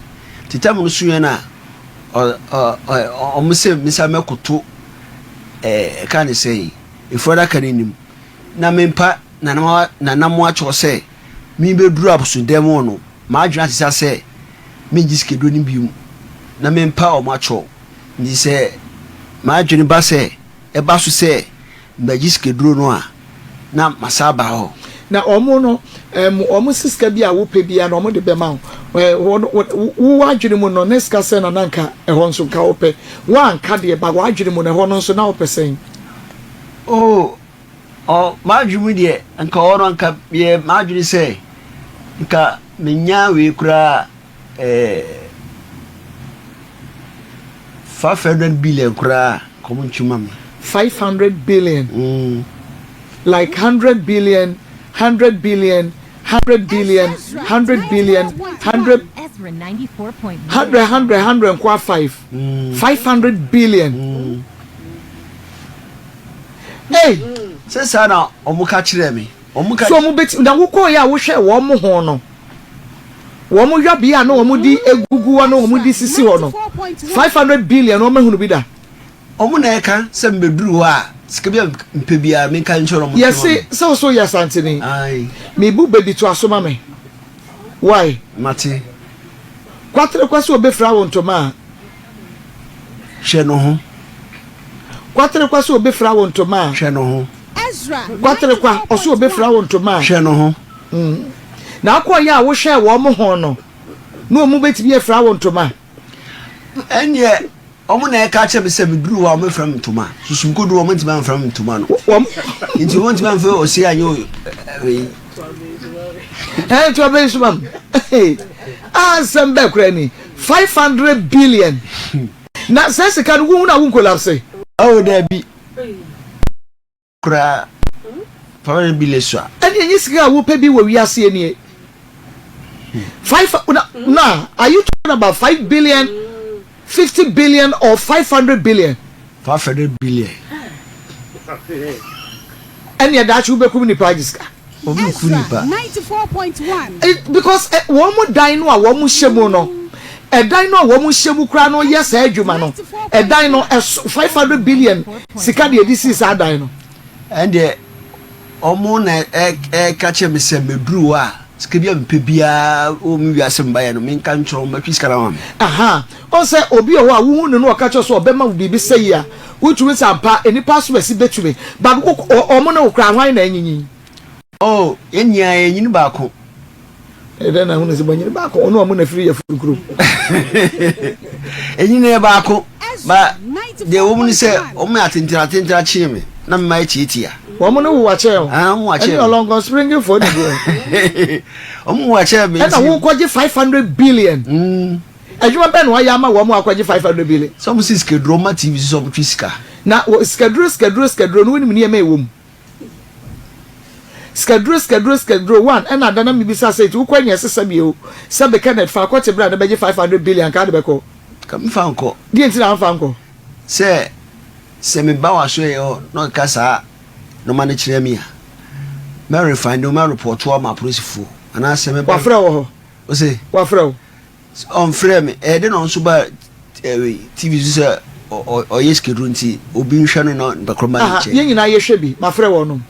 ti tamu no so ye na o mse misa mekoto ka ne sei ifora ka ne nim na mempa na namo a cho se mi be duru abusundem no ma adwena tisa se mi giskedo ni bium na mempa o ma cho ndi se ma adwene ba se e ba so se magiskedo no a na masaba ho na omo no omo siska bi a wo pe bia na omo de be ma wo adwene mu no neska se na nanka e ho nso ka wo pe wa anka de ba wo adwene mu na ho no nso na wo pe sen ma adwene de anka wo no anka ye ma adwene se nka menya we kura 500 billion kura komo nchuma me 500 billion like 100 billion 100 billion 100 billion 100 billion 100 100 nkwa 500 billion. Hey, say sana omuka kire me. Omuka so mu beti na wukọ ya wo hwe wo mo ho no. Wo mo hwa bia na wo mo di egugu na wo mo di sisi ho no. 500 billion wo mahunu bi da. Omu na eka se mbeduru ho a sika bia mpe bia me kan choro mo. Yes, so ya santini. Ai. Me bu bebi to asoma me. Why? Mate. Kwatre kwase obefra wo ntoma. Hwe no ho. Kwatre kwase obefra wo ntoma. Hwe no ho. Ezra. Kwatre kwa oso obefra wo ntoma. Hwe no ho. Na akọ ya wo hwe wo mo ho no. No mu betimi efra wo ntoma. Enye omu na eka che me se meduru wa mo fra ntoma. Susum kodu wo ntima fra ntoma no. Nti wo ntima fa o se anyo to be sumam. Ansem be kura ni 500 billion. Na sense kan wu na wu collapse. Oh there be. Kura 500 billion so. And you sika wo pe bi wo wiase anie. 5 na are you talking about 5 billion, 50 billion or 500 billion? 500 billion. And ya that you be kum ni pajiska. Obi kunipa 94.1. Because one more dino a one more shemu no. A dino one more shemu kra no yes adwuma no. A dino 500 billion sika de this is a dino. And the omo na catch me se medru a skibia mpe bia o mi wiase mbaye no menka ntro ma twiska na wam. Aha. On say obi o wa wu no catch so obema bibi say ya. Wutumi sampa eni pass we si betumi. But omo na okra hwan na anyinyi. Oh, enya enyin ba ko. Eden na hunu se banyere ba ko ono omo na free ya fukuru. Enyin ba ko. Ba de wo mu se omo atintira chime na me mai chitia. Omo na wo wa che o. Ah, wo wa che. Any along springing for the go. Omo wa che me. And wo kwaje 500 billion. Adwuma ben wa ya ma wo mo akwaje 500 billion. Some sis kedro ma TV so mo twisika. Na schedule no woni me e wom. Schedule one and adana mi bisa say tu kwanya sesa bi o sabe Kenneth fa kwate bra na beje 500 billion ka de beko Kam fa nko di enti na fa nko se me ba wa so e o no kasa no ma ne kire mi a me refine no ma report o ma police fu ana se me ba wa fra wo o se wa fra o on frame me e de no so ba TV so o yes schedule nti obi nhwe no ba kroma ne che ye nyina ye hwe bi ma fra wo no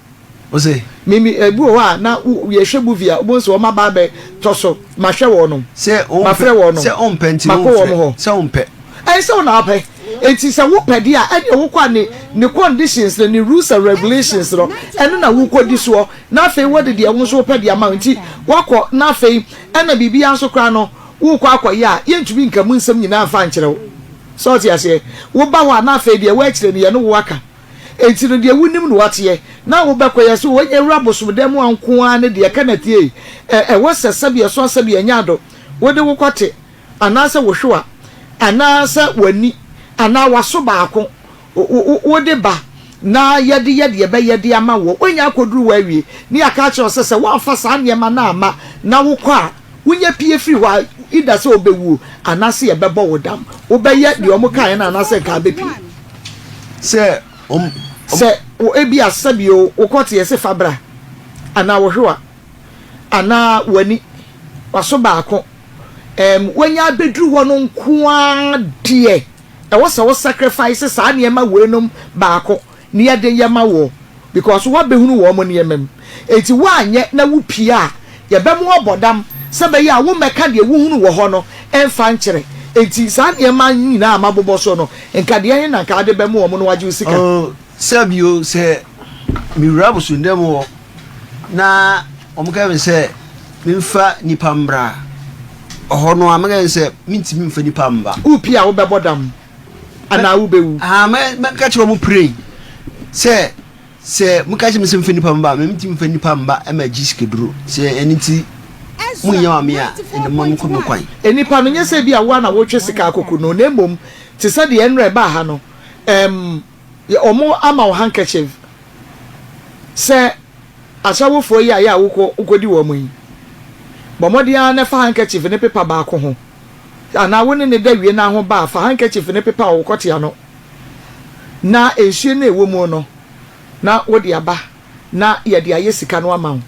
o se mimi ebu o wa na ye hwe bu via bo so ma ba be toso ma hwe wo no se on ma fra wo no se on penti no se on pe ai so na pe enti se wo pedi a e wo kwa ni conditions ni rules and regulations no eno na wo kodi so na fe wo de wo so pedi ama enti wakọ na fe e na bibia so kra no wo kwa akoya ye ntumi nka mu nsem nyina afa nkyere wo so ti ase wo ba wa na fe de wo akire ne ye no wo aka enti no de wunim no wate na wo bekoya so wo ewura bosom dem anko a ne de ka na tie wo sesa bia so asa bia nyado wo de wo kwate anasa wo hwa anasa wani ana waso baako wo de ba na yede be yede ama wo onya akoduru wa wie ni aka che osese wo afa sa niema na ama na wo kwa wonya pie free wa ida se obewu anase ye bebo wo dam wo be ye de omo kan na anase ka be pi se wo ebi asabio wo kote ye se fabra ana wo hwa ana wani waso baako wonya beduru wo no nko a de e wo sacrifice sa niema wenum baako ni ade yema wo because wo behunu wo mo niemem enti wo anye na wo pia ye be mo obodam se be ya wo meka de wo hunu wo ho no emfa nkyere enti sa niema nyina amabobo so no enka de yen na ka de be mo no waje usika sabio se mi rabu so ndem wo na omuka be se mimfa nipa mbra oho no amega se mintimi mfa nipa mba wo pia wo be bodam ana wo bewu me ka che mo pray se muka che me se mfa nipa mba me mintimi mfa nipa mba e ma giskeduro se eniti munya me a ene mo nko me kwan enipa no nyese bia wo na wo twe sika akoko no na emom te se de enre ba ha no omo ama wo handkerchief se asawo fo ya wo ko ukodi wo mo yi Bomodia na fa handkerchief ne paper ba ko ho. Ana woni ne da wie na ho ba fa handkerchief ne paper wo kotia no. Na enhie na ewo mu no. Na wodi aba. Na ye de aye sika no ama wo.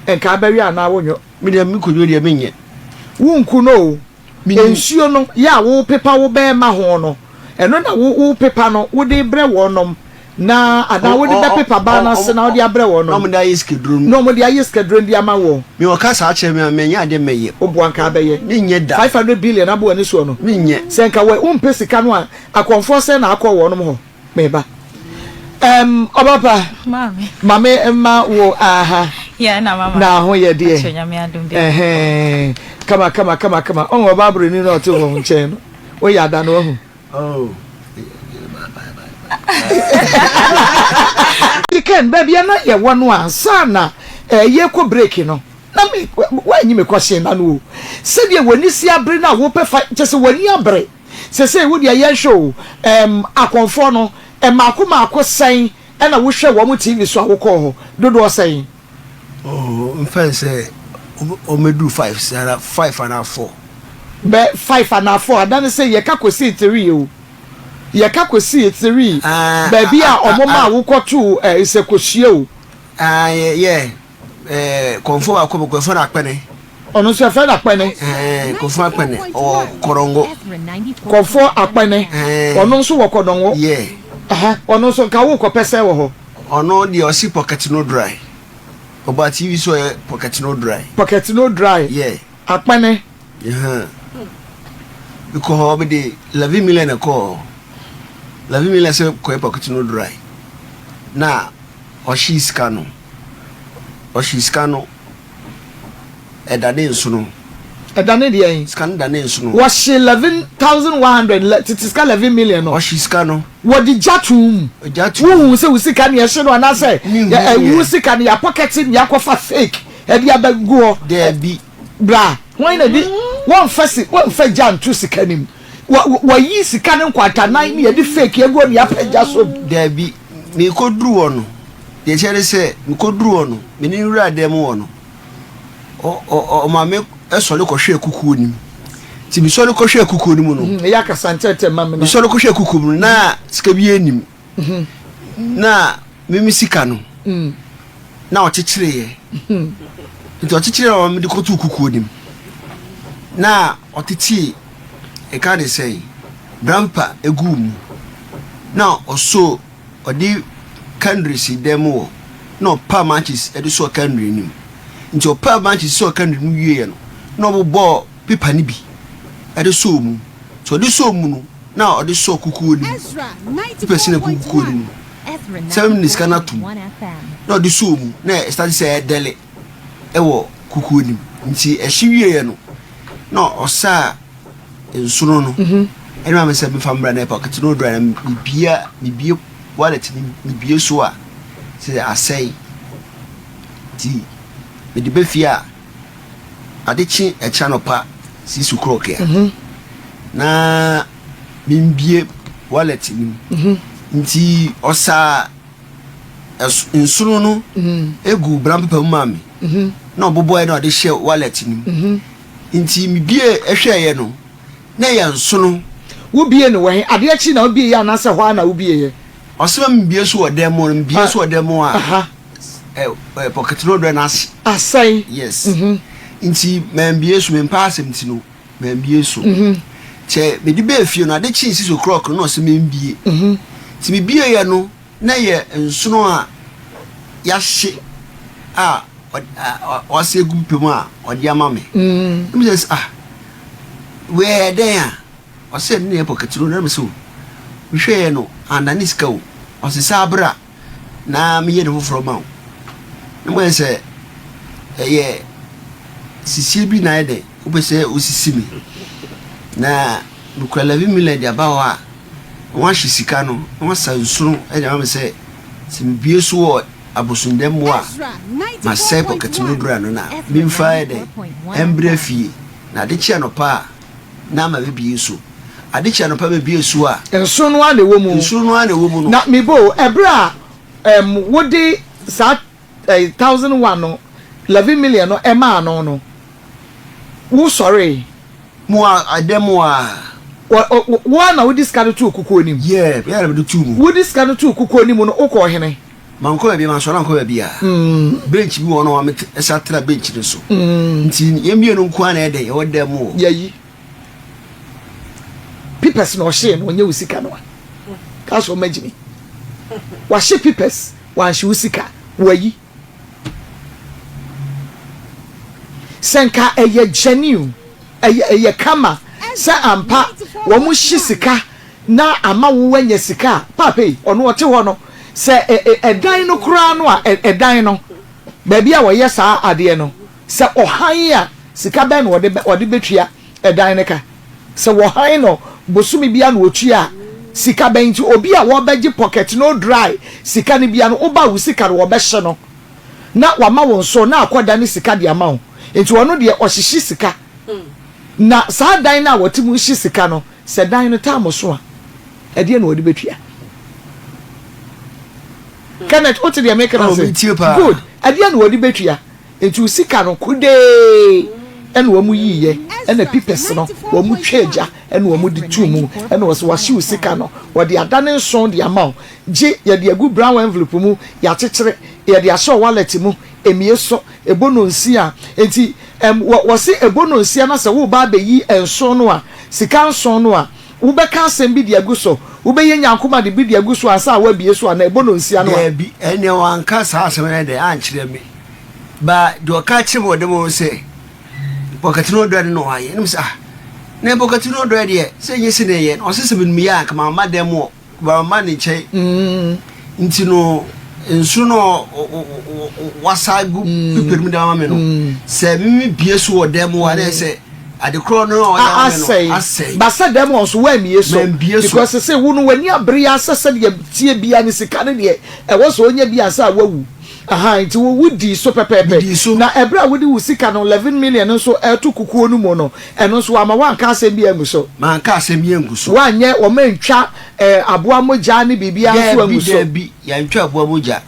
Enka abawi ana wonyo. Me de me kodwo de menye. Wunku no. Enhie no ya wo paper wo be ma ho no. Eno na wo paper no wo de bre wo nom. Na ada wo de paper ba na se na wo de abre wo no. No mo de aye skedron. No mo de aye skedron di ama wo. Me o ka sa che me nya de meye. Obu anka abeye. Menye da. 500 billion abo ani so no. Menye. Senka we umpe sika no a akonfo se na akọ wo no ho. Meba. Obapa. Mame emma wo aha. Yeah, na mama. Na ho ye de. Kama. Onwo babru ni no to ho nche no. O ya da no ho. Oh. Ken baby na ye wono ansa na ye ko break no. Na me wanyi me question na no. Se de wani si abre na wo pe fa je se wani abre. Se wo de ye show akonfo no maako sen na wo hwe wo mu TV so awoko ho dodo sen. Oh, mfa say o medu 5 sara 5 and 4. Be 5 and 4 adan say ye ka kosi 3 o. Ye ka kosi 3. Ba bia omoma awoko ise kosie o. Yeah. Konfo akọ na apene. Ono so fe na apene. Konfo apene o korongo. Konfo apene. Ono so wo kodongo. Yeah. Ono so ka wo ko pese wo ho. Ono de o si pocket no dry. Oba TV so pocket no dry. Pocket no dry. Yeah. Apene. Yeah. Because we de 11 million ko. 11 million say ko pocket no dry. Na o shi scan no. Edane nso no. Edane de yin. Scan dane nso no. Was 11,100 titiska 11 million no. O shi scan no. What the jatum? Who say we see can ye show na say who see can ya pocketing ya kofa fake. E dia bago there be bra. Why na di one fa jam to sika nim. Wa yi sika ne kwata nan me di fake ye go ya peja so there be me ko dru wono. Ye chere say me ko dru wono. Me ni wura dem wono. O ma me esole ko hwe kuku nim. Ti mi sole ko hwe kuku nim no. Ya ka santete mam mi sole ko hwe kuku nim na sika bi enim. Na me sika no. Na o chechire ye. Nti o chechire o me di ko tu kuku nim. Na o titi e ka dey say grandpa egum. Na o so o di countries demo. No pa matches e di so country nim. Nti o pa matches so country no wie no. No bo paper ni bi. E di so mu. So di so mu no. Na o di so kuku nim. Person kuku nim. 7 minutes kana tu. Na o di so mu. Na e start say dele. E wo kuku nim. Nti e hwiye no. No osa ensuno no. Enu am say me famra na pocket no dry na bibie wallet ni bibie so a say asai ti me de befia adechi e channel pa si su crock ya na bibie wallet ni nti osa ensuno no egu bram papa mami na obobo e na de share wallet ni nti mi bie ehwe no na ya nsono wo bie no we ade achi na wo bie ya na se ho na wo bie ye osema mi bie so odemo mi bie so odemo a pocket road na asai yes nti me bie so me pass mti no me bie so che me di be fie no ade chi 6 o'clock no se me bie nti mi bie ye no na ye nsono a ya hye a o se gu pemu a o di ama me me say where there o se ne pocket road na me so mi hwe no andani ska o se sabra na me ye de foforo ma o na mo say ye sisi bi na ide o be say o sisi mi na bukwa 11 million dia ba wa won hye sika no won sa nsuru e dia me say se mi bie so o abosundem wa ma say pocket no dura no na bi mfa ide embre fie na de chia no pa na ma be bie so ade chia no pa be bie so a enso no ane wo mu na me bo ebra wodi sa 1001 no 11 million no ema no Who sorry? More Ademoa. One of this kind of two kukunim. Yeah, we are the two. Would this kind of two kukunim on Oko Hene? Manko be man so na ko bia. Bench bi wono am esatra bench so. Nti yemi no nko na ede wo dem o. Yayi. Pipes no she no nye usika no. Ka so magini. Wa she pipes, wa she usika. Wayi. Senka eye genuine. Eye kama. Sa ampa wo mu hye sika na ama wo wanya sika papa ono wote ho no se edan no kura no a edan no ba bia wo yesa ade no se ohan a sika ben wo de betua edan ne ka se wo han no bosumi bia no otua sika ben ti obi a wo beji pocket no dry sika ne bia no oba wo sika no wo be hye no na wa ma wo so na akoda ne sika de ama wo enti wono de ohyeshi sika na sa dan na watimu hye sika no se dan no tamo so a ede na wodi betua Kenneth what dey make am say good ede na wodi betua etu sika no kude ene wo mu yiye ene pipes no wo mu twaja ene wo mu di tumu ene wo so wa hye sika no wo de adane nson de amount je ye de agu brown envelope mu ya chekere ye de asho wallet mu emie so ebono nsi a enti wo se ebono nsi na se wo ba be yi enso no a sika nso no a wo be ka asem bi de agu so wo be ye nyankoma de bi de agu so asa wa bie so na ebono nsi no a bi ene wan ka sa asem na de an kire me ba do ka kire mo de mo se pocket no do no aye nim sa na pocket no do de se nyesi ne ye o se se bin mi ya ka ma dem mo ba ma ni che nti no nsu no wasagu piper mi da ma me no se mi bie so wo dem wa na se adekro no asay ba se dem on so wa mi so because say wo no wani abere asese de tie bia ni sika ne de e wo so onya bia sa wawu aha nti wo wudi so pepepe na ebra wudi wusika no 11 million so etu kukuo no mo no eno so ama wan ka asem bia ngu so man ka asem bia ngu so wanye o mantwa aboa moja ne bibia so ngu so bi ya ntwa aboa moja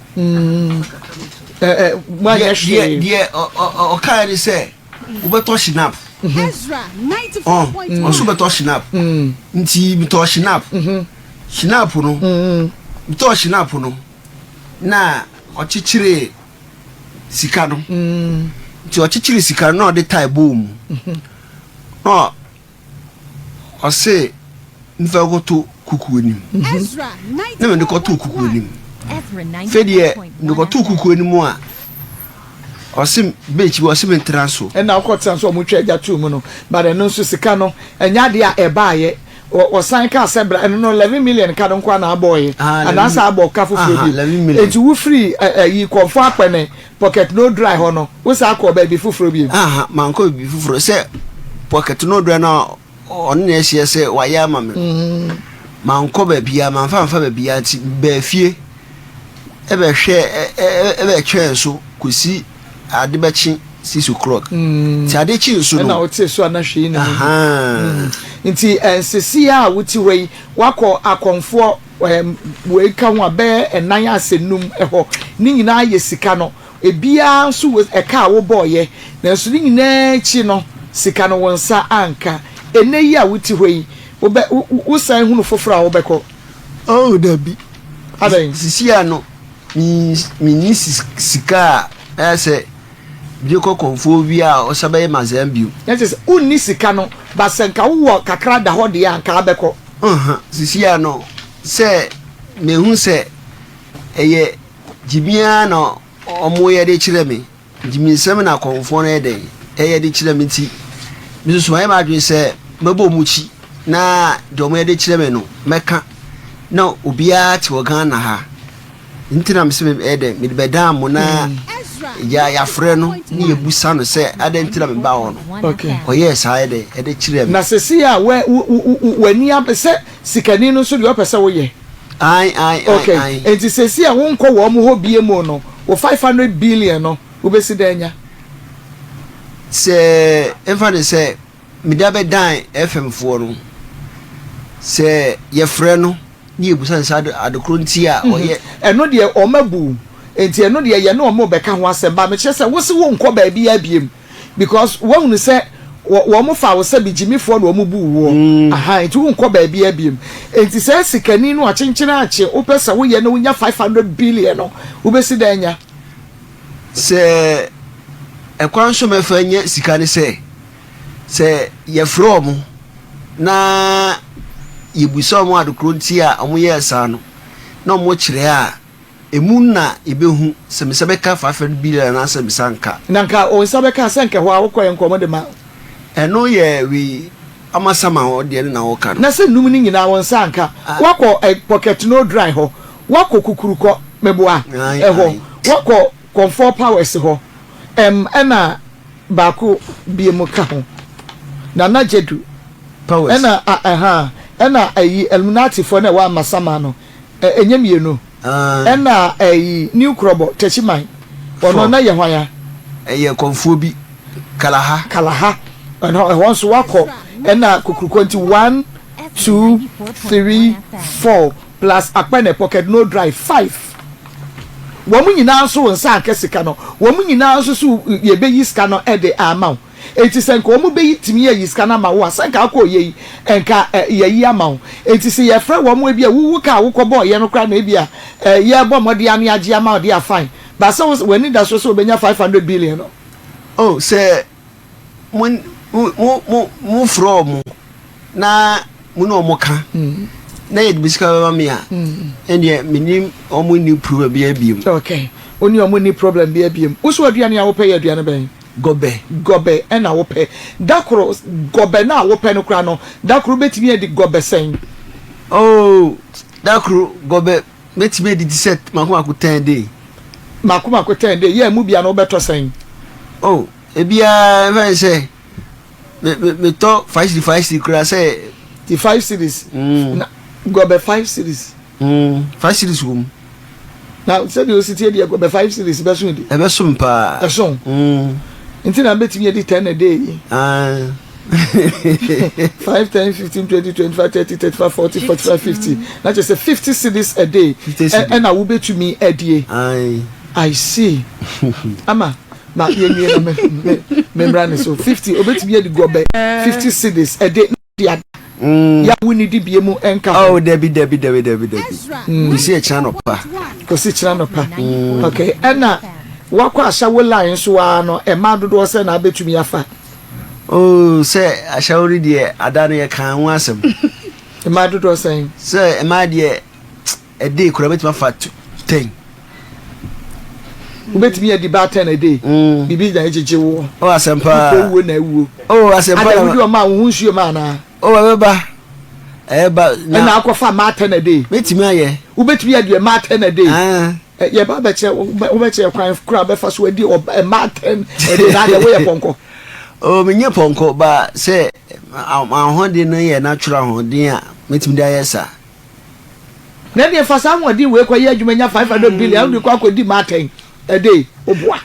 wanye hwe die o ka ri se wo beto shinap Ezra 94.1 o so beto shinap nti beto shinap shinap no beto shinap no na ochichire sika no ti ochichire sika no de tai boom no o se nfa go to kuku anim Ezra 94.1 na me de ko to kuku anim fedie de ko to kuku anim a o se bechi o se me transo e na ko transo mo twa ja tu mu no but no so sika no enya de a ebaaye o san ka sebra no 11 million ka don kwa na boy and that's abo ka foforo bi enti wo free yi konfo apene pocket no dry ho no wo sa akọ ba bi foforo bi man ko bi foforo se pocket no dry na on na ehie se wa ya ma me man ko ba bia man fa ba bia ti ba fie e be hwe e be twen so kusi ade ba chi 6 o'clock ti ade chi so no na o ti so na hwe ni nti sesi a wuti wei wako akonfo we ka ho abe enan asenum eho ni nyina ye sika no ebia nso e ka wo boye na nso ni nyina chi no sika no wonsa anka eneyi a wuti wei wo san hunu foforo a wo beko oh dabi adan sisi a no mi ni sika ese bi ko konfo bi a o sabaye mazambiu yes unni sika no basenka wo kakra da ho de anka abeko sisi a no se mehu se eye jibia no omo ye de kire me jimisem na konfo no eden eye de kire me ti mi so ma adwen se mebo muchi na de omo ye de kire me no meka na obia ti wo gan na ha ntina me se eden mi de bedam mo na ya frɛ no ni ebusa no se adentina me ba wo no okay o yes ha ede kire me na sesi a wani apese sikani no so de opese wo ye ai okay enti sesi a won kɔ wo mo ho bie mo no wo 500 billion no wo besi danya se enfane se me da be dan fm fo no se ye frɛ no ni ebusa nsa adokro nti a o ye eno de o mabu enti eno de ye no mo beka ho asem ba me kire se wo se wo nkɔ ba bia biem because wo hu se wo mo fa wo se bi jimifo na wo mu bu wo aha nti wo nkọ ba bia biem enti se sikani no achenchena ache wo pesa wo ye na wo nya 500 billion no wo besi da nya se ekwan so mefa nya sikani se ye from na yebuso mo adokro nti a omo ye sa no na omo kire a emu na ebehu se me sebeka 500 billion na se bisanka nanka o sebeka senke ho a wo koye nkomo de ma eno ye wi amasama ho de na wo ka no na se num ni nyina won sanka wako pocket no dry ho wako kukuruko meboa ho wako comfort powers ho ena baako biemu ka ho na najedu powers ena ayi illuminati fo na wa masama no enyemienu ena ayi new krobo techiman ono na ye hwan eye konfuo bi kalaha ono ehon so wako ena kukuruko nti 1 2 3 4 plus akpene pocket no drive 5 wo mu nyina so nsa akesika no wo mu nyina so ye be yiska no e de amount enti senka wo mu be yitimi ye yiska na ma wo senka akọ ye enka ye yi amount enti se ye frɛ wo mu e bia wuwu ka wo kɔ boy ye no kra na e bia ye bo modi ane age amount dey fine but so when need that so be nya 500 billion no oh say mu from na mu no mo ka na ye bisika ba me a ene minim omo ni problem bia biem okay oni omo ni problem bia biem uso aduane a wo pɛ ye aduane ben gobe ena wo pɛ dakro gobe na wo pɛ no kra no dakro betimi e di gobe sen oh dakro gobe betimi e di set makoma ko 10 day ye mu bia no beto sen oh ebia even say me to 5 kra say the 5 series na gobe 5 series 5 series wom na say the city dey gobe 5 series be so di e be so mpa e so until na betimi e di 10 a day 5 10 15 20 25 30 35 40 45 50 na just say 50 series a day and I will bet to me a day I see ama ma ye na me brand so 50 obet be the go be 50 series a day ya woni di bie mu enka oh debi you see a channel pa ko si channel pa okay and wakwa ashawo line so no e ma dodo se na betumi afa oh say ashawori de adane ye kan ho asem e ma dodo se e ma de e dey kura betumi afa 10 ubetumi e di ba 10 a day bibi da ejeje wo oh asempa ko wo na ewo oh asempa ada wudi o ma wo nsuo ma na oh eba na akofa ma 10 a day betumi aye ubetumi e di ma 10 a day ye ba be che wo be che kwan kura be fa so edi o ma 10 a day na de wo ye ponko oh menye ponko ba say ahode no ye natural ahode a metimi da yesa na de fa sa ahode we kwa ye adwuma nya 500 billion we kwa di ma 10 a day oboa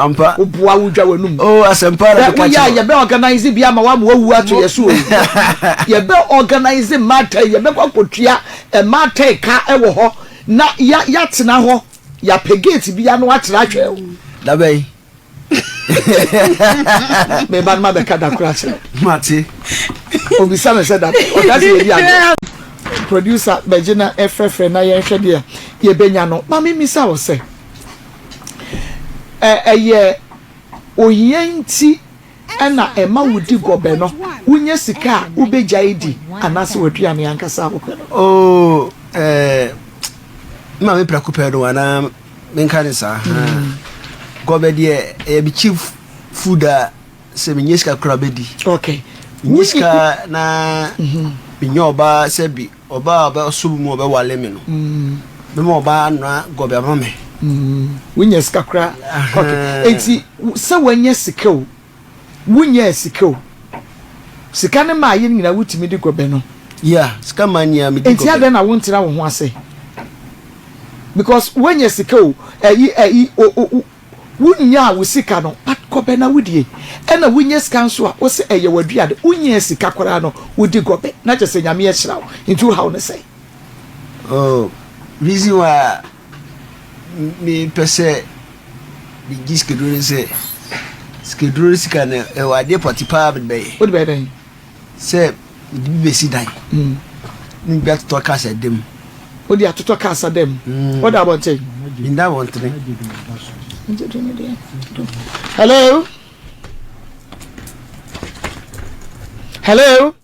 ampa oboa wudwa wanum oh asempa da ka ye be organize bia ma wa ma wu ato yeso ye be organize ma 10 ye be kwa kotua ma 10 ka e wo ho na ya tena ho ya pegate bia no atena atwe da bai me ban ma be kada crash mate obi sana said that o that ye dia producer Bejina FF na ye hwe dia ye benya no ma me misa wo se ye oyienti ana ema wudi gobe no unye sika ubeja idi anase waduane ankasa wo oh ma me prakupe do wana menkanisa gobe de e bi chief food se menyeska kura bedi okay nyeska na binyoba se bi oba ba subu oba wale me no me mo ba na gobe amame wunye skakra okay enti se wanye sikao wunye sikao sikane ma ye nyina wutimi di gobe no yeah sika mania me di gobe enti ade na wontira wo ho ase because wanye sikao wunya wusika no gobe na wudie ena wunye sika nso a wo se eye waduade wunye sika kwara no wudi gobe na je se nyame ye kyerao into how ne say oh reason why me pese bi giske do say Skedro sika na e wa de potipa be. What be then? Say be si dai. Ni be to kasa dem. What dey to kasa dem? What about say? In that one thing. Hello? Hello?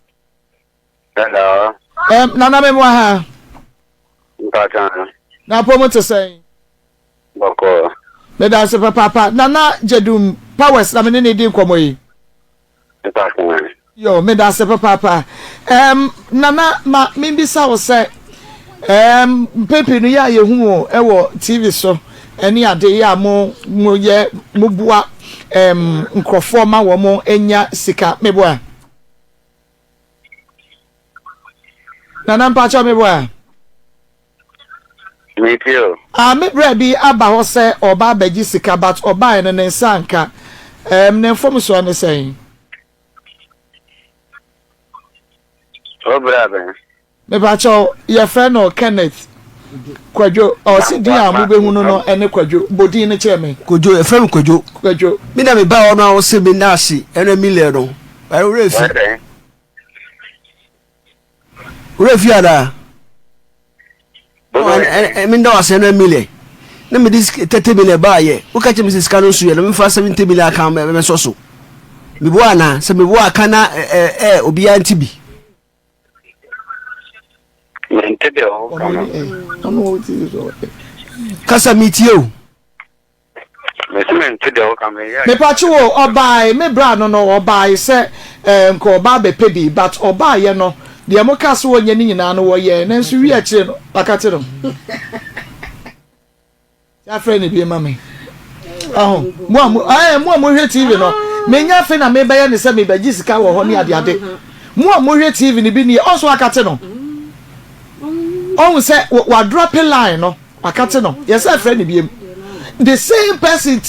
Hello. Nana me mwa ha. Mpatana. Na promote say. Boko. Me da se papa. Nana jedum powers na me ne di nkomo yi. Mpatana. Yo, me da se papa. Nana ma me bisa wo say pepe no ya ye hu o e wo TV so. Eni ade ya mo ye mo bua nkrofo ma wo mo enya sika me boa. Nana mpacha me boa. Me too. Me brebi aba ho se oba baji sika but oba ene ne nsanka ne fom so ne sen. Obrabe. Me bacha your friend no Kenneth Kwadwo o si di a mo behu no ene Kwadwo bodi ne cheme. Kojo e frem kojo. Kwadwo. Me na me ba ono a se me na ase ene mile no. Ba refi. Refi ada. Me ndo ase ene mile. Na me dis 30 mile ba ye. Wo ka che me sika no so ye no me fa 70 mile aka me so so. Me bo ana se me bo aka na obi antibi. Mente o kama. Ono ti so. Kasa mitio. Mente o kama ya. Me pachi wo obai me bra no obai se ko oba be pedi but obai ye no de mo ka so onye ni nyina no wo ye na nso wi akire no akate no. Ya friend bi ma me. Mo hwe TV no. Me nya fe na me ba ye ne se me ba gi sika wo ho ne ade ade. Mo hwe TV ni bi ni also akate no. On say wa drop a line no akate no. Yes friend bi em. The same person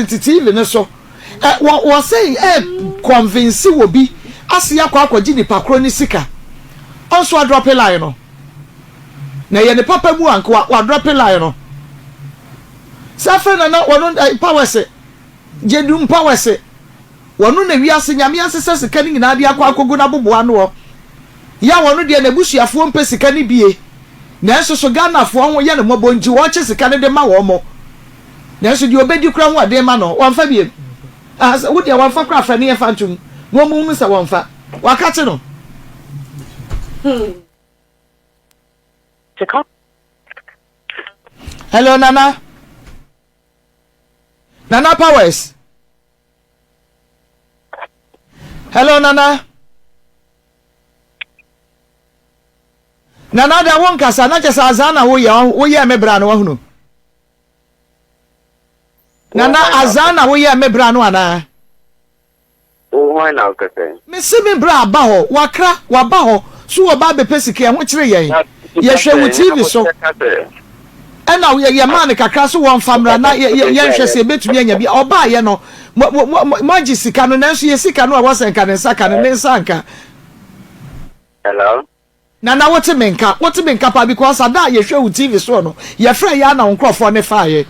to TV no so was saying convince will be as ya kwa ji ni pakro ni sika also a drop a line no na ye ne papa mu anko wa drop a line no safe na wono power se jedum power se wono na wiase nyame asese sika ni nyina dia kwa akogu na boboa no ya wono de na busuafo mpe sika ni bie na so so Ghana fo ho ye ne mobonji wo che sika ne de ma wo mo na so di obedi kura ho ade ma no wonfa biem as wo de wonfa kura fa ne ye fa ntum wo mu se wonfa wakati no hello Nana Powers. Hello Nana da won kasa na je sa azana wo ye me bra no wa hunu Nana azana wo ye me bra no ana Why now kase me se me bra ba ho wakra wa ba ho so wo ba be pesike ho kire yen ye hwe wo TV so ena wo ye man kakra so won famra na ye hwe se betumi anya bi oba ye no moji sika no na so ye sika no a wosenka ne saka ne nsanka. Hello Nana what me nka pa because ada ye hwe wo TV so no ye fra ya na nkrofo ne fa ye.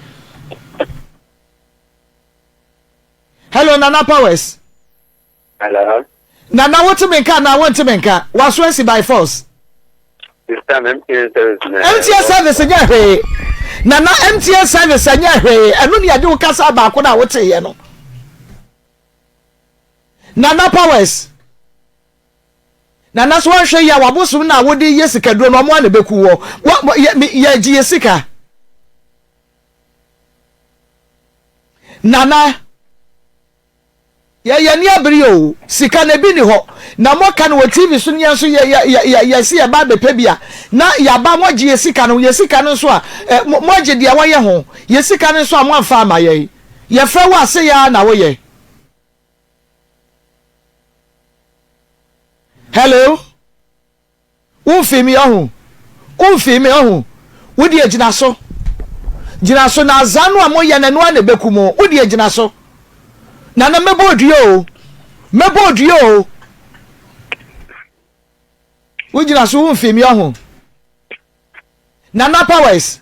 Hello Nana Powers. Hello Nana what me nka na want me nka was wesi by force. This time MTN service nya hwe Nana MTN service nya hwe enu ne ade wo kasa ba ko na wo te ye no Nana Powers. Nana so hwe ya wabosum na wodi yesika duro no mo ane beku wo ye gi yesika Nana ye ni abiri o sika na bi ni ho na mo kan wo TV so nya so ye se ba be pebia na ya ba mo gi yesika no so a mo gi de wa ye ho yesika no so a mo amfa ma ye fa wa se ya na wo ye. Hello Unfimi ohun wodi agina so na azanu amoye na no na bekumo wodi agina so na meboduo wodi na so unfimi ohun Nana Powers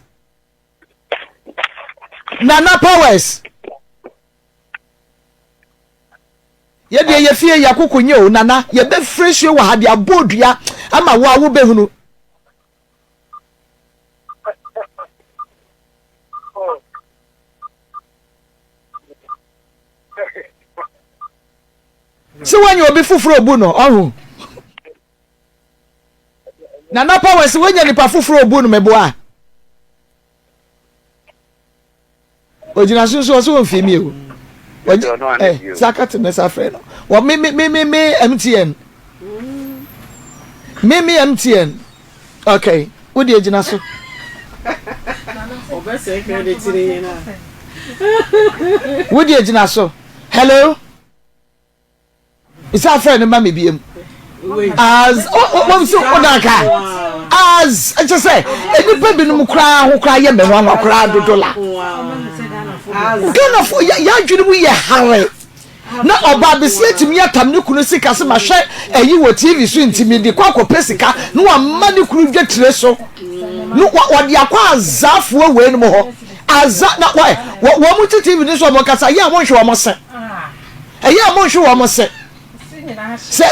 ye de ye fie yakokonye o nana ye be fresh we ha de abodua ama wo be hunu se wanyi obi fufuro obu no ohu nana power se wanya nipa fufuro obu no mebo ojina sunso so mfi mi o sakati na safre no wo me MTN me MTN okay wo di ejina so obese credit re na wo di ejina so hello isa friend ma me biem as so odaka as I just say enipa binum kra ho kra ye me ho kra dodola Gana for ya dwene mu ye hare na oba besi atimi atam ne kunu sika se ma hwe eyi wo TV so ntimi de kwakọ pesika no wa ma ne kunu dwetire so no wa de akwa azafo we no ho aza na wo mu TV ne so mo kasa ya mo hwe wo mo se eya mo hwe wo mo se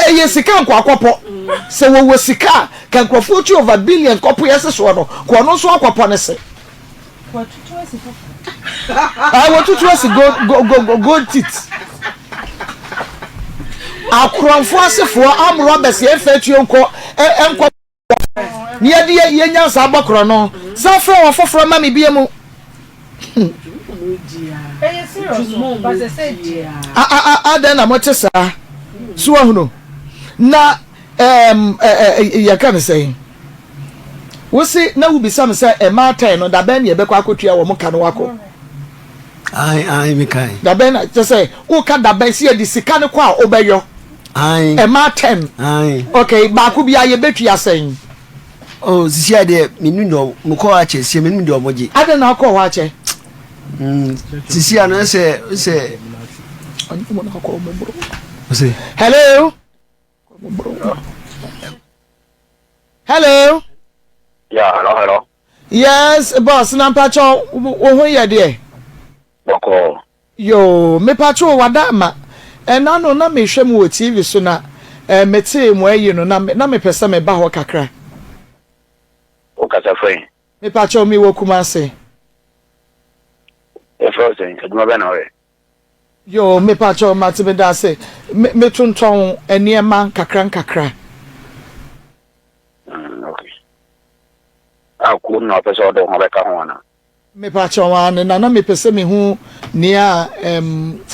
eye sika nkwa akopo se wo sika kan krofo chi over billion kopo yese so no ko no so akopo ne se I want to trust go teeth. Akronfo asefo am robbers ye fetu enko enko niye die ye nya sa abokro no sa fra wo foforo ma me biemu then na moche sa so ahuno na ya kan say wo si na wo bisam say e ma tan no da ben ye be kwa akotua wo mo ka no wako ai me kai da ben just say wo ka da ben si e di sika ne kwa obeyo ai e ma 10 ai okay ba ku bia ye betua sen oh sisi ade minu ndo mko ache si minu ndo moji ade na ko wa ache sisi ana se hello hello yeah hello yes boss na mpacho wo ho ye de boko yo me pacho wadama na no na me hwem wo TV so na mete mo ayi no na me pesa me ba ho kakra o kasa fwe me pacho mi wo kumase e frozen aduma be na we yo me pacho matime da se me tunton eniema kakra okay aku no pesa do ho be ka ho na me pacho wan na me pese me hu nia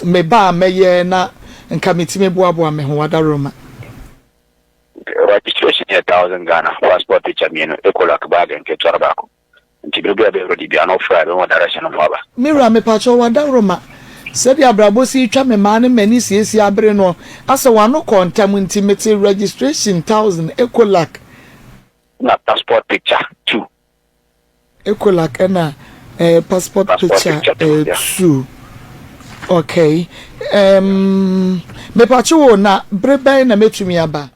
me ba meye na nka metime boaboa me ho wadaroma registration 1000 Ghana passport picture me no ekola ka bag nke tsaraba ko ntibirubia be rodi bia no fra be mo direction of aba mira me pacho wadaroma sedi abrabo si twa me ma ne mani siesi abre no asa wano kontam intimate registration 1000 ekolak na passport picture 2 ekolak na passport picture 2 okay me pacho na brebe na metumi aba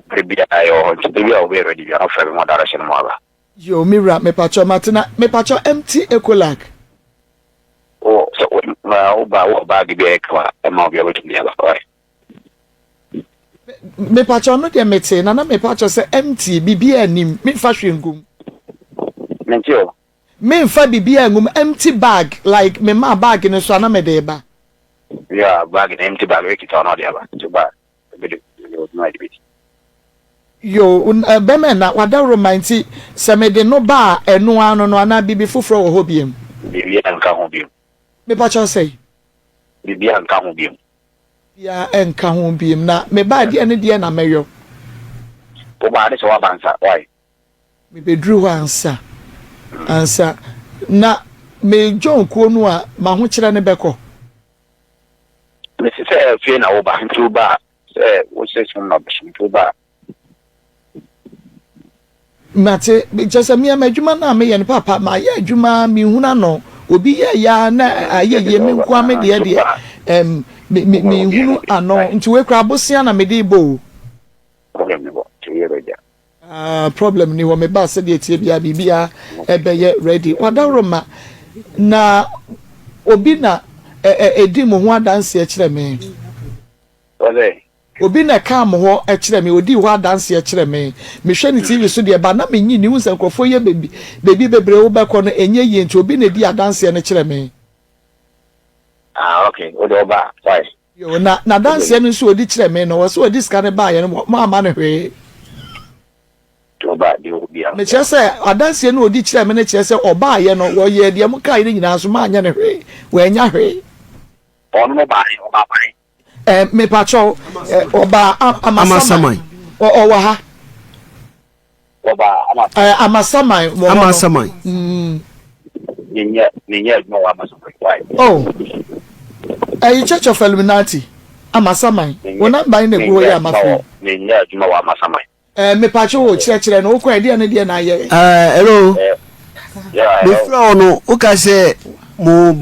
brebe ayo ntibirubia be rodi bia no fra be mo direction of aba yo mira me pacho matina me pacho empty ekolak oh so o ba be kwa ma be wetu ya ba me pacho no de mete na me pacho se empty bibia anim me fa hwengum mentio me fa bibia angum empty bag like me ma bag no so na me de ba yeah bag in empty bag we kita no de ba to ba be no idea yo be me na wada romanti se me de no ba enu anu no na bibi fufuro wo hobiem bibi anka ho biem me pacho say bibi anka ho biem ya enka ho biem na me ba de ne de na meyo po ba de so abansa why me bedru ho ansa na me John ko nu a ma ho kire ne beko me se fie na wo ba ntu ba wo se sun na ntu ba mate just me adwuma na me ye ne papa ma ye adwuma mi huna no obi ye ya na ayeye me kwa me de me hunu ano nti we kra bosia na me de bo problem ni bo tiye reja problem ni wo me ba se de tie bia bibia ebeye ready wadaroma na obi na edi mo ho adanse a kire me Ose. Obi na kam ho e kire me odi ho adanse e kire me. Me hwe ni TV so de ba na me nyi ni hu sankofo ye baby bebre wo be ko no enye ye nti obi na di adanse ne kire me. Ah, okay. Odoba. Why? Yo na dance no so odi kire me no wo so odi ska ne ba ye no mo ama ne hwe. Oba di obi a. Me kire se adanse no odi kire me ne kire se oba ye no wo ye de mo kai ne nyina so ma anya ne hwe. Wo anya hwe. Ono ba Me pacho oba amasamai. O wa ha. Oba amasamai. Amasamai. Ninya no amasamai. Why? Oh. Church of Illuminati. Amasamai. Wona ban na go ya amafu. Ninya no amasamai. Me pacho wo kire no ko e de na ye. Hello. Yeah. Me fra no o ka se mo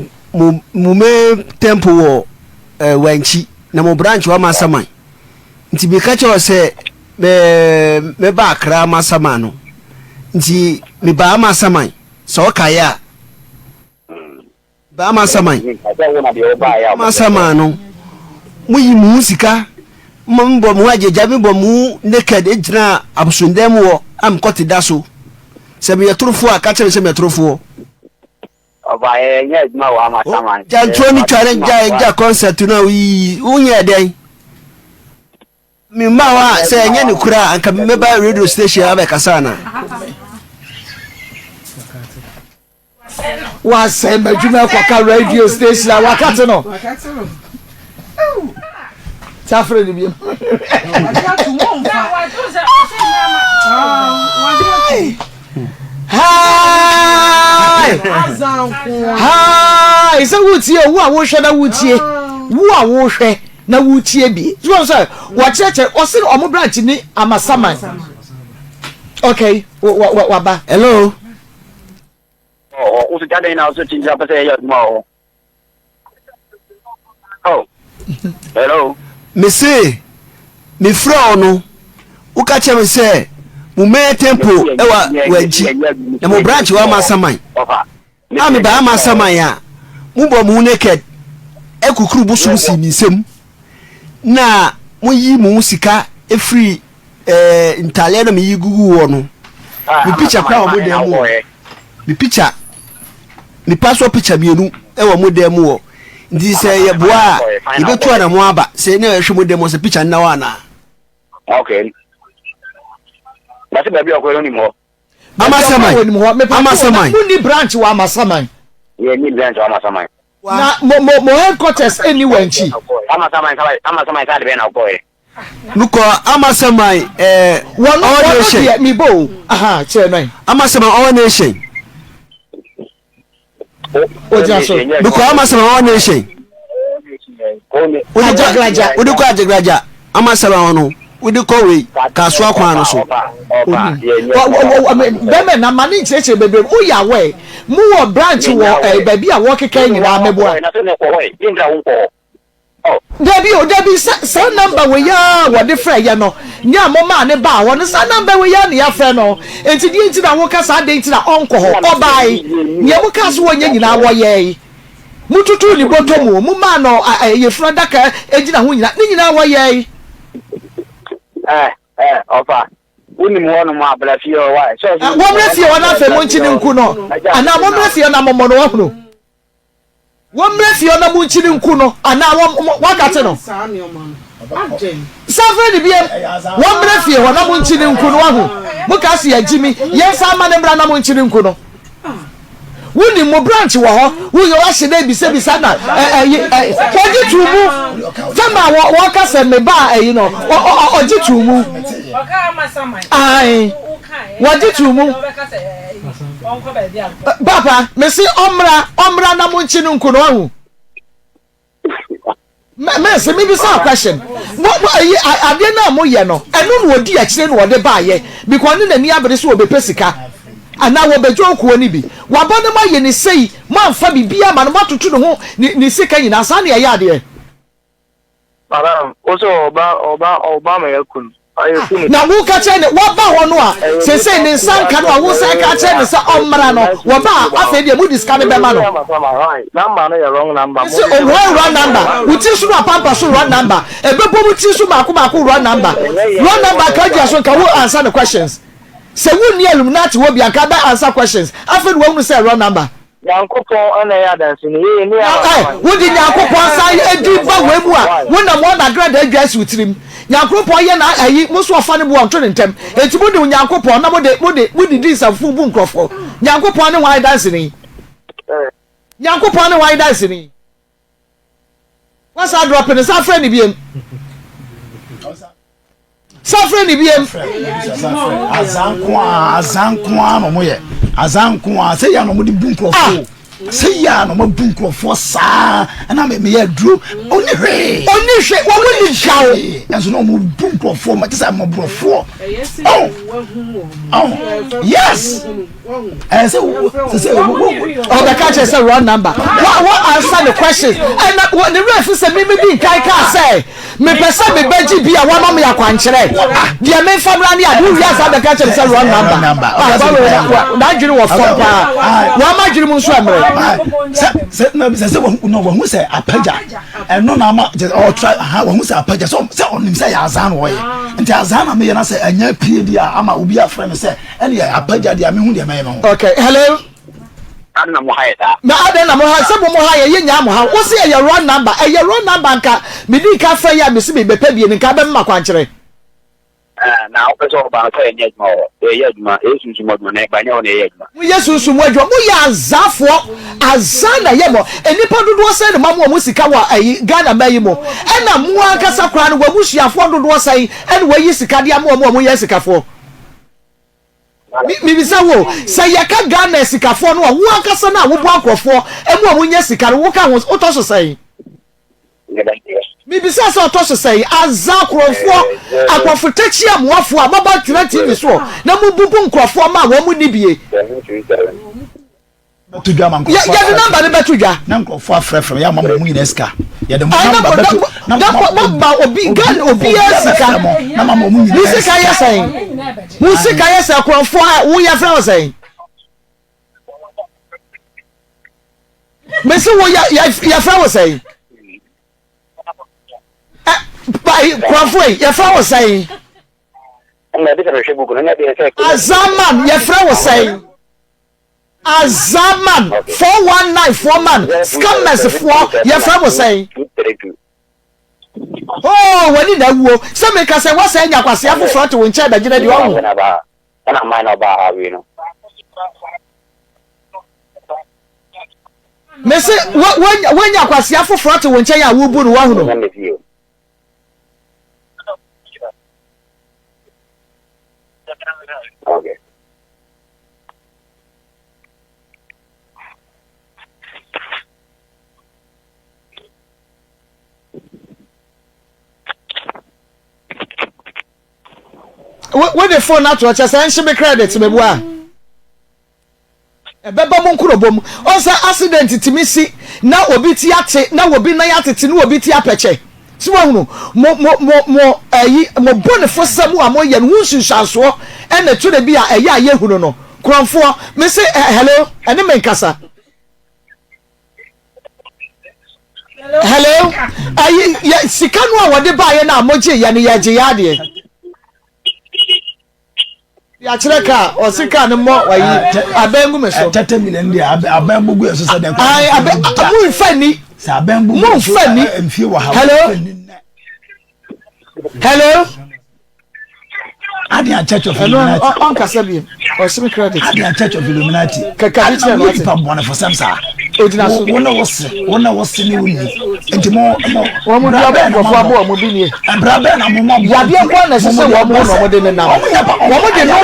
me tempo wo wanchi na mo branch wa masamai. Nti bi ka che se me ba akra masama no. Nti me ba masamai. So ka ya. Ba masamai. Masama no. Mu yi mu sika. Mbo mu ajeja bi bo mu Ncked ejina abusundem wo am kote daso. Se me yetrofo aka che se me yetrofo. Oba nya ma wa masama. Jantro ni tware ja concert na wi unye den. Mi ma wa se enye ni kura anka me ba radio station aba kasa na. Wa se majuma kwa ka radio station wakati no. Chafre ni bi. Hi! Hi! So wutie wo a wo hwe na wutie. Wo a wo hwe na wutie bi. So so wa cheche o se o mo branch ni amasaman. Okay, wa ba. Hello. O se jade na o se tinja pa se ya mo. Oh. Hello. Me say me fra no. U ka che me say mu me tempo ewa wanchi na mo branch wa masaman. Na me ba masaman ya. Mu bo mu Ncked ekukuru busum si mi nsem. Na mo yi mu sika efri ntale na me yi gugu wo no. Me picture kwa wo dem wo. Me picture me passport picture mienu ewa mo dem wo. Ndi se ye boa ye betu ana mo aba se na ehwe mo dem wo se picture na wa na. Okay. Basi baby akwelo ni mo. Amasamai. Ni branch wa amasamai. Ye ni branch wa amasamai. Na mo headquarters anywhere nchi. Amasamai ka de be na ko e. Nuko amasamai One nation mi bo. Aha, che no. Amasamai all nation. O jaso. Nuko amasamai all nation. Udi ko ajegraja. Amasamai ono. Udi ko we kaso akwan no so. Beme na mani cheche bebe o ya we. Mu wo branch wo baby a wo keka nyina mebo. Debi sa number we ya wo de frɛ ye no. Nya mo ma ne ba wo no sa number we ya ne ya frɛ no. Enti di nti na wo ka sa de nti na onko ho. Obai. Nye wo ka so wo nya nyina wo ye. Mututu ni botomu mu ma no ye frɛ daka ejina ho nyina. Ni nyina wo ye. Opa. Uni muono ma blafio wa. Wo blafio wa na fe mo nchini nku no. Ana wo blafio na momo no wo. Wo blafio na mo nchini nku no. Ana wo kate no. Safre ni biem. Wo blafio wa na mo nchini nku no wo. Mo ka se ya jimi. Yensa ma ne bra na mo nchini nku no. Wuni mo branch wo ho. Wo yo wa hye na bisa na oji tumu. Tama wo ka se me ba no. Oji tumu. Ai. Waji tumu. Papa, me si omra na mo nchi nku no ahu. Me se me bi sa question. Ade na mo ye no. Enu no odi a kire no de ba ye. Because ne nani abere so obepesika. Ana wo bejo ko ni bi. Wa bone ma ye ni sei, ma mfa bibia ma no matoto no ho ni sika nyina sa na ye ade. Baba, also Obama yakun. na wo ka che ne wo ba ho no a se se ne nsan ka no a wo sai ka che ne se omra no wo ba afa de mu discard be ma no number no wrong number so wrong number we ti so na pampa so wrong number e be bo mu ti so ma ko wrong number ka dia so ka wo answer the questions se wo ni illuminati wo bia ka ba answer questions afa wo nu say wrong number Yankopon ana ya dance ni ye ni wo di Yankopon sai edi ba we mu a wo na mo na grade adjust witrim Yankopon ye na ayi mo so ofa ne bo onto ne ntem enti mo de Yankopon na mo de dis afu bu nkrofo Yankopon ne why dance ni Yankopon ne why dance ni what's that drop in sa friend biem sa friend biem azankwa no mo ye azankwa say ya no mo di bu nkrofo say ya no mo bu nkrofo saa na me ye duro oni hwe wo mo ni jaw enso no mo bu nkrofo ma tisa mo brofo yes and say the catch say wrong number what answer the questions and what the ref say me bi kai ka say me pesa me beji bia wa ma me yakwankere dia me famra ni adu ya say the catch say wrong number na jiri wo fo pa wa ma jiri mu nso amre say na bi say wo hu say apaja and no na ma or try wo hu say apaja so say onim say ya azan wo ye nti azan na me na say anya pie dia ama obi afra me say ene ya apaja dia me hu dia me okay hello Anna Mohayda. Na adena mo ha se mo ha ye nya mo ha wo se ye wrong number ye wrong number nka me di ka fa ya me se me bepa bie nka be mma kwankere Na opeso ba ka enye ma o ye aduma esusu mo na ba nya o na ye aduma mo yesusu mo adwo mo ya azafo azana ye mo enipa dodo se ne mamo mo sika wa ayi Ghana bayi mo ena mo akasa kra no wa musuafo dodo se ene wa yi sika dia mo ye sikafo mi bisa wo say yaka Ghana sikafo no wo akasa na wo bo akrofo emu amunye sika wo ka ho otoso say mi bisa so otoso say azakrofo akrofo tachi amoafo ababa tira TV so na mu bubu nkrofo ma wo mu nibie to dwa man ya the number ne betu dwa na nkrofo afrefre ya mama mu yineska ya de number betu na obi Ghana obi sika na mama mu yineska sika ya say musika yes akrofo wo ya fra say me se wo ya fra wo say by akrofo ya fra wo say na bi se shebu ko na bi se azaman ya fra wo say azaman 4194 man scammers for ya fra wo say oh wani da wo se me ka se wo say nya kwase afoforo to wo nche da gina di wo na ba ana mai na ba ha wi no me se wo nya kwase afoforo to wo nche ya wo bu no wa hu no okay when the phone out to us and she be credit me bua e beba mo nkurobom on say accident timi si na obi ti ate na obi na yatete na obi ti apeche si wa hunu mo ayi mo bonefo samu amoye no hunsusanso e na to de bi a eya aye hunu no kronfo me say hello ene me nkasa hello ayi sikanu a wode ba ye na amoje ye ne ye je ya de ya chireka osika ne mo wayi abengu me so 30 million dia abengu gu so say ai abu fani sa abengu mo fani emfie wa ha hello Adia Church of Illuminati on kasabi o simi credit Adia Church of Illuminati kaka ni chira what pa bona for samsa odina so wona wose ni wuni enti mo wo mu dia ba fo abo mo bi ni brabe na mo ya bia kwa na sese wo mo no mo de ne na wo mo de no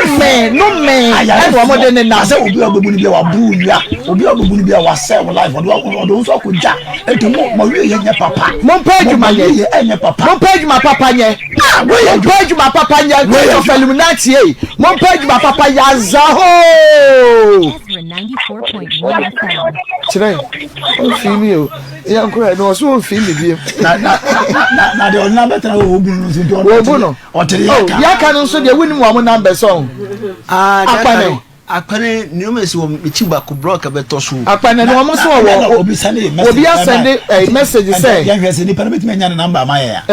me and wo mo de ne na say obi ogbonu bia wa bu nua obi ogbonu bia wa sell life odo so ko ja enti mo wi ye nya papa mo page ma ye nya papa mo page ma papa nye mo page ma papa nye of Illuminati mo page ma papa ya zaho 94.1 FM Tre. O fi mi o. Ya nkura no so o fi mi bi. Na de on number tell o bu no so do. O bu no. O tere ya ka no so de woni mo am number so. Akwane. Akwane ni o mesi wo michi ba ko block beto so. Akwane no mo so wo obi send message. Obi send a message say. Ya hwe se ni permit me nya number ma ya.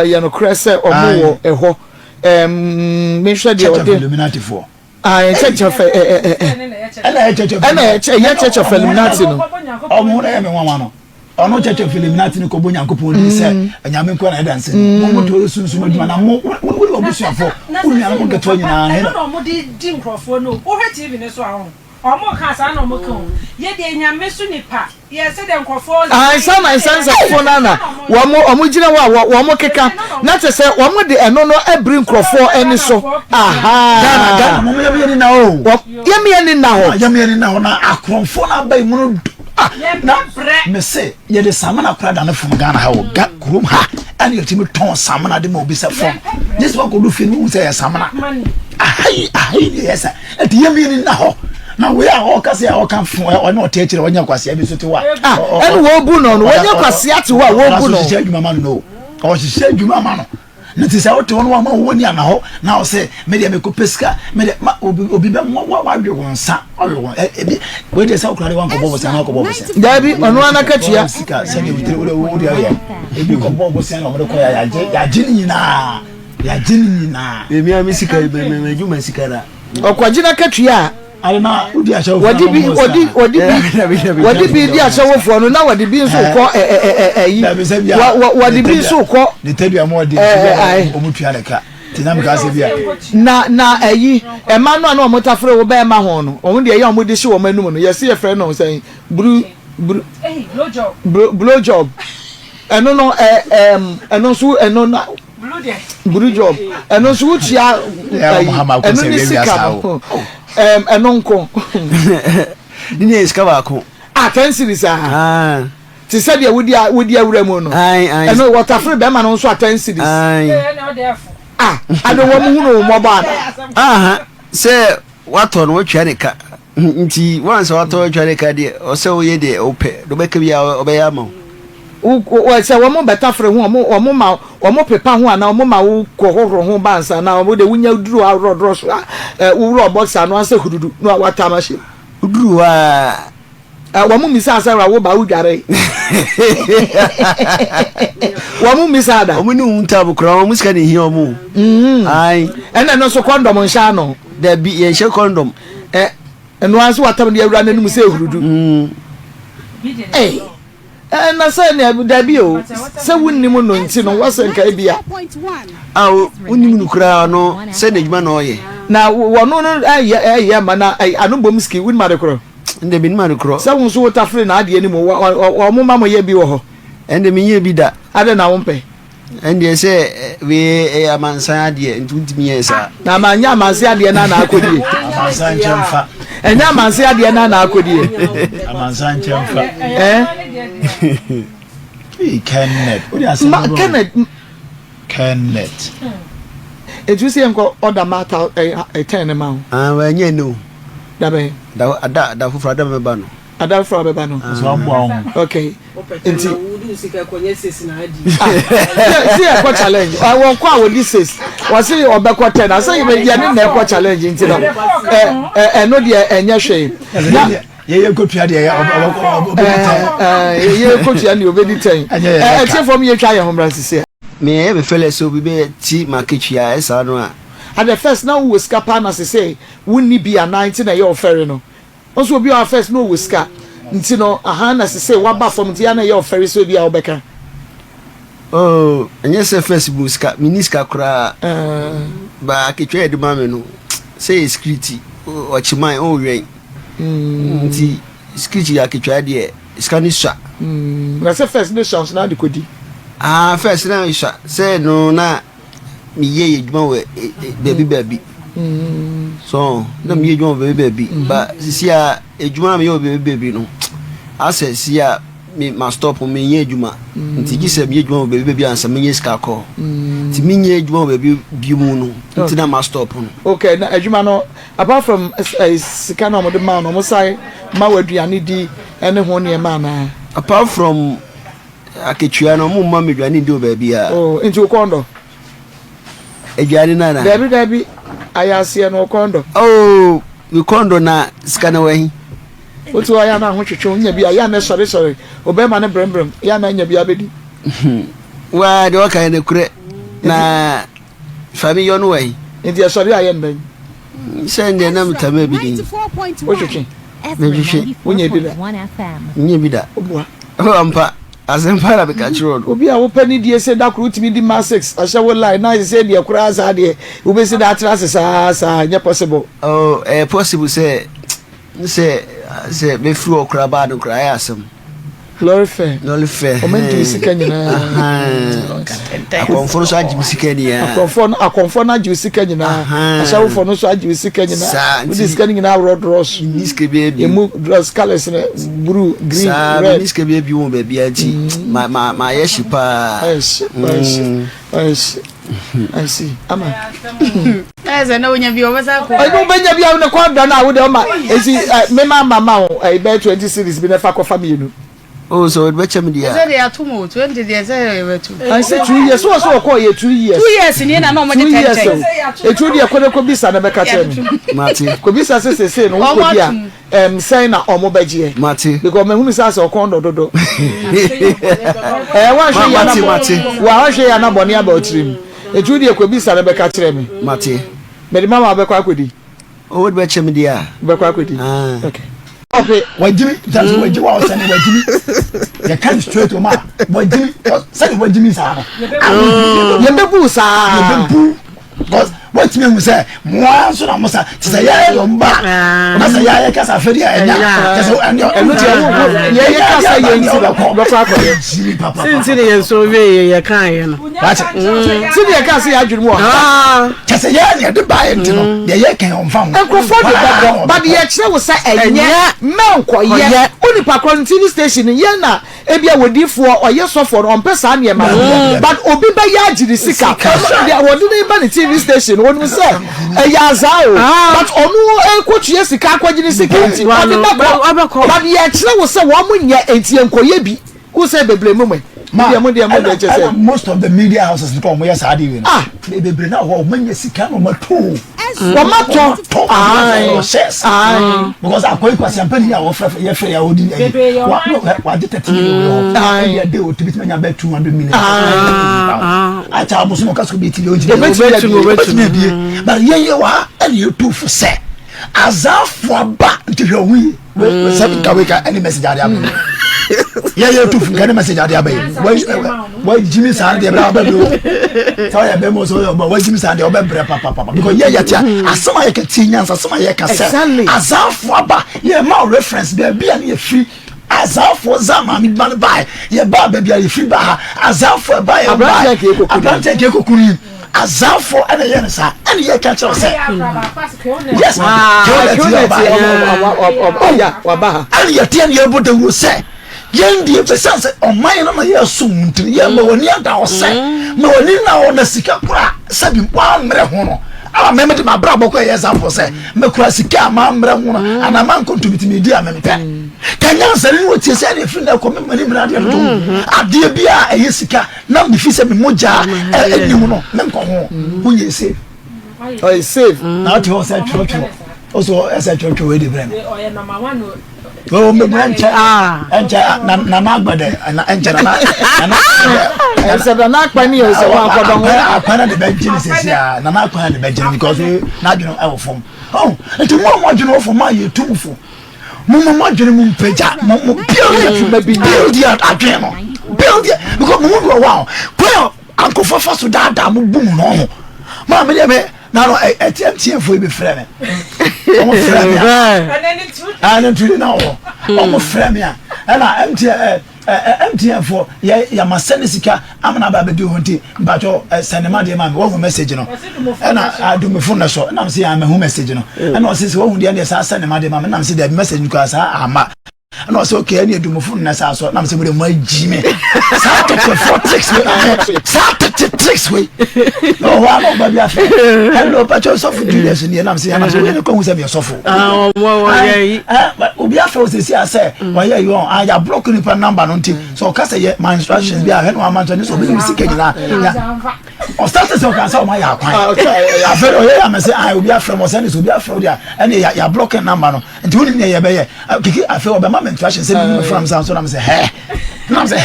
Ya no krese omo wo eho. Me hwe de o de Illuminati for. Church of Church of Illuminati no. Omo na me nwa no. Ono Church of Illuminati no ko bo Nyankopon ni se anyame ko na dance. Mo to sunsun aduma na mo obusuafo. Unu an ko geto nyina he. No mo di nkrofo no. Wo hwe TV ne so ahun. Omo ka sa na omo kan. Ye de anyame so nipa. Ye se de nkrofo. Sama sansa fo na. Omo gina wo mo keka. Na te se omo de eno no ebri nkrofo eni so. Aha. Ga mo ye ni na o. Ye ni na ho. Ye ni na ho na akrofo na bai mu no. Na me say ye de samana kura da na fum Ghana ha o ga krom ha ani ye timi ton samana de mo bi se fom this one go do fin mu say samana ai yes e de ye ni na ho na we a ho ka say a ho kan fun o na o te kire wonya kwase abi so te wa eni wo bu no wonya kwase ate wa wo bu no o se adwuma ma no o se adwuma ma no nti say o te won wa ma wo ni ana ho na o say me de me ko peska me de obi be wa dwe won sa o won e we de say o kra de wan ko bobo sa na ko bobo sa Dabi onu ana katua sika se de vitire wo de ya ebi ko bobo sa na o de ko ya jini na Emi ami sika me juma sika da. Okwagina katua alena udi asha wadi bi di asha wo fo no na wadi bi nso ko wadi bi nso ko de tedua mo de omutua leka tinam ka se bia na ayi ema no na omotafre wo ba ma ho no omo de ye omo de hye wo manum no yesi ye frɛ no say blow job eno no eno so eno na blue job eno so utia eno ni sika eno nko ni iska ba ko atensiri sa ti se de wodi awura mu no eno waterfree be ma no so atensiri ado wo mu no mo ba se wato no twa ne ka nti once wato twa ne ka de o se o ye de ope do be ka bia o be ya ma o se wo mo betafre ho o mo pepa ho ana o mo ma wo kohoro ho bansa na o de wunya duru arodro so wo boxer no ase hududu no wata ma she duru wo mo misa asa wo ba wo dware wo mo misa da o mo ni unta bu kra o mo sika ni hi o mo ai ena no so condom sha no da bi ye she condom eno ase wata de awura nanu se hududu na say na dabi o say wunnim no nti no wasenka bia wunnim no kura no say na djuma no ye na wono no aye ma na anu bom ski win ma de kro ende bi ma de kro say won so wotafre na ade ani mo o mo ma mo ye bi wo ho ende mi ye bi da ade na won pe ende say we amansan ade ntumi ye sa na manya amansan ade na akodi amansan chemfa enya amansan ade na akodi amansan chemfa Kenneth. It you see enko order matter a 10 ma. We nya no. Da be. Da fufura da me ba no. Ada fufura be ba no. So am okay. Enti wudu sika konye sesi na adi. See a challenge. I won kwa wo this is. Was say obekọ 10. I say you be ya na ekọ challenge nti no. No de enya hwe. Ye kotua de ye kotua ni obedi 10 tie from ye twa ye homra sisi me fele so bi be ti maketua esa no a at the first now we scapa na sisi wunni bia 19 na ye ofere no also obi our first no we sca nti no aha na sisi waba from ti na ye ofere so bia obeka enye se Facebook ska miniska kura ba ketua de mame no say security o chiman o wen nti skiji ya kitwa de skani sha na se first no chance na de kodi first na sha say no na mi ye edwuma we baby so na mi ye edwuma baby ba sisi a edwuma mi ye baby no ase si a mi ma stop mi ye edwuma nti gi se mi ye edwuma baby ansa mi ye ska ko ti minye adwuma baby bimu no nti na ma stop no okay na adwuma no apart from sika na mo de ma no mo sai ma waduane di ene ho ne ma na apart from akechua no mo ma medwane di o baby a oh nti o kondo adwane na dabi ayase no kondo oh we kondo na sika na wahi otu aya na ho twetwe nya bia ya na sorry obema ne brembrem ya na nya bia bedi wa de waka ne kure na fami yo no wahi nti sorry aye ndan sende na mtama bi din o twetwe unya bida obua ampa azempa la beka chiro obi a wo pani die se da kru timi di ma 6 ahya wo line na se die kura za de wo be se da trase sa nya possible oh possible say be free okra ba do kra ya asem glorify o men di sika nyina akonfo so aji sika ni ya akonfo na aji sika nyina ahya wo fo no so aji sika nyina wo di sika nyina road rush niske be emu dress colors na blue green red niske be bi won be bi anti ma ye shipa I see ama eze na onya bi obesa ko ai no benya bi na kwa da na wo de ma ezi me mama o ai be 20 series bi na fa ko family no oh so it becha me dia eze de atumo 20 de eze wetu I say 2 years so ko ye 2 years 2 years ni na no mo de 10 e 2 years ko bisa na be ka tell mati ko bisa se no ko dia say na omo beje mati because me hunu sa o kondo dodo wa hwe ya na mati wa hwe ya na boni abautrim e 2 years ko bisa na be ka tell me mati me di mama be kwa akodi oh it becha me dia be kwa akodi okay okay wajimi that's wajimi wa sani wajimi ya kan straight o ma wajimi sani wajimi sa no ye bebu sa ye bebu because what me say mo so na mo sa ti say ya yo mba na say ya kasa feri ya nya kasa enu ti ye kasa ye nti ba kwa akodi since ye so we ye kan ye no since ye kasa ya adwuru mo kasa ya ne de ba ye nti no ye kan on fam enkofo de ba but ye kire wo sa enye menko ye onipa continue station ye na ebia wodifo oye sofo on pesa na ye ma but obi ba ya agiri sika they wodi dey ba the TV station wonu se ya zao but onu ekotue sika akwagiri sika nti but ye kire wo se wo munye enti enkoye bi who say beble mumwe most of the media houses come yes I did beble na wo manye sika no mato because akoy kwasi ampani ya wo ye frɛ ya odi wa de 30 million ya de o tibit manya be 200 million acha abuso mo kasko bi ti o jide but ye wa and you too for say azafo aba ntihwe wi sabi kaweka any message ade abe ye too for any message ade abe why Jimmy Sand de bra ba do tell ya be mo so why Jimmy Sand de obebre papa because ye tia asama ye ka tinya asama ye ka se azafo aba ye ma reference be bia na ye free azafo zama mi ban bai ye ba be bia ye free ba azafo ba ye ba abrante ke kokuri azafo ana ye nsa ana ye ka tell say yes waba ana ye tia ye bo de wo say yendi efesanse oman na ye sumntri ye ma woni ada o say ma woni na o na sika kura sabi kwa mre ho no ala meme de ma bra boko ye example say me kura sika ma mre ho no ana man contribute me dia meme pe kanya sare ni wotie say na free na ko me mani mra de do ade bia eye sika na me fi se me moja enim no me nko ho unye save oh save na to say church also say church we de brem oye number 1 oh me branch na magbade na enche na ese da na akpa ni o se wa akodon akwana de bejini sesia na akwana de bejini because na adweno e wo fom oh enti mo adweno wo fom aye tumfo mo adweno mo mpagya mo build your adweno build because mo do wow ko ankofo faso dada mo bum no ma me de na no atm fo be frɛ me o mo frɛ me and then now o mo frɛ me na MTN for ya masene sika amana ba be do honti bacho sanema de ma me wo message no na do me phone na so na me say am hu message no na o say wo hu de sa sanema de ma me na me say the message ko asa ama and also okay any do move na sa so na say we dey mo jime sa to 46 we sa to 36 we no wa no ba bia fe hello pacho so for Julius ni na say na so we ko hu say be so for obi afa o say say why you on I block ni pa number no nti so ka say my instructions be a no am to ni so be sika ni na o start say o kan say o ma ya kwan afa o ya am say I obi afa mo say ni so obi afa o dia and ya block number no nti woni ni ye be ye kiki afa o be ma instructions say me from sound so na say na say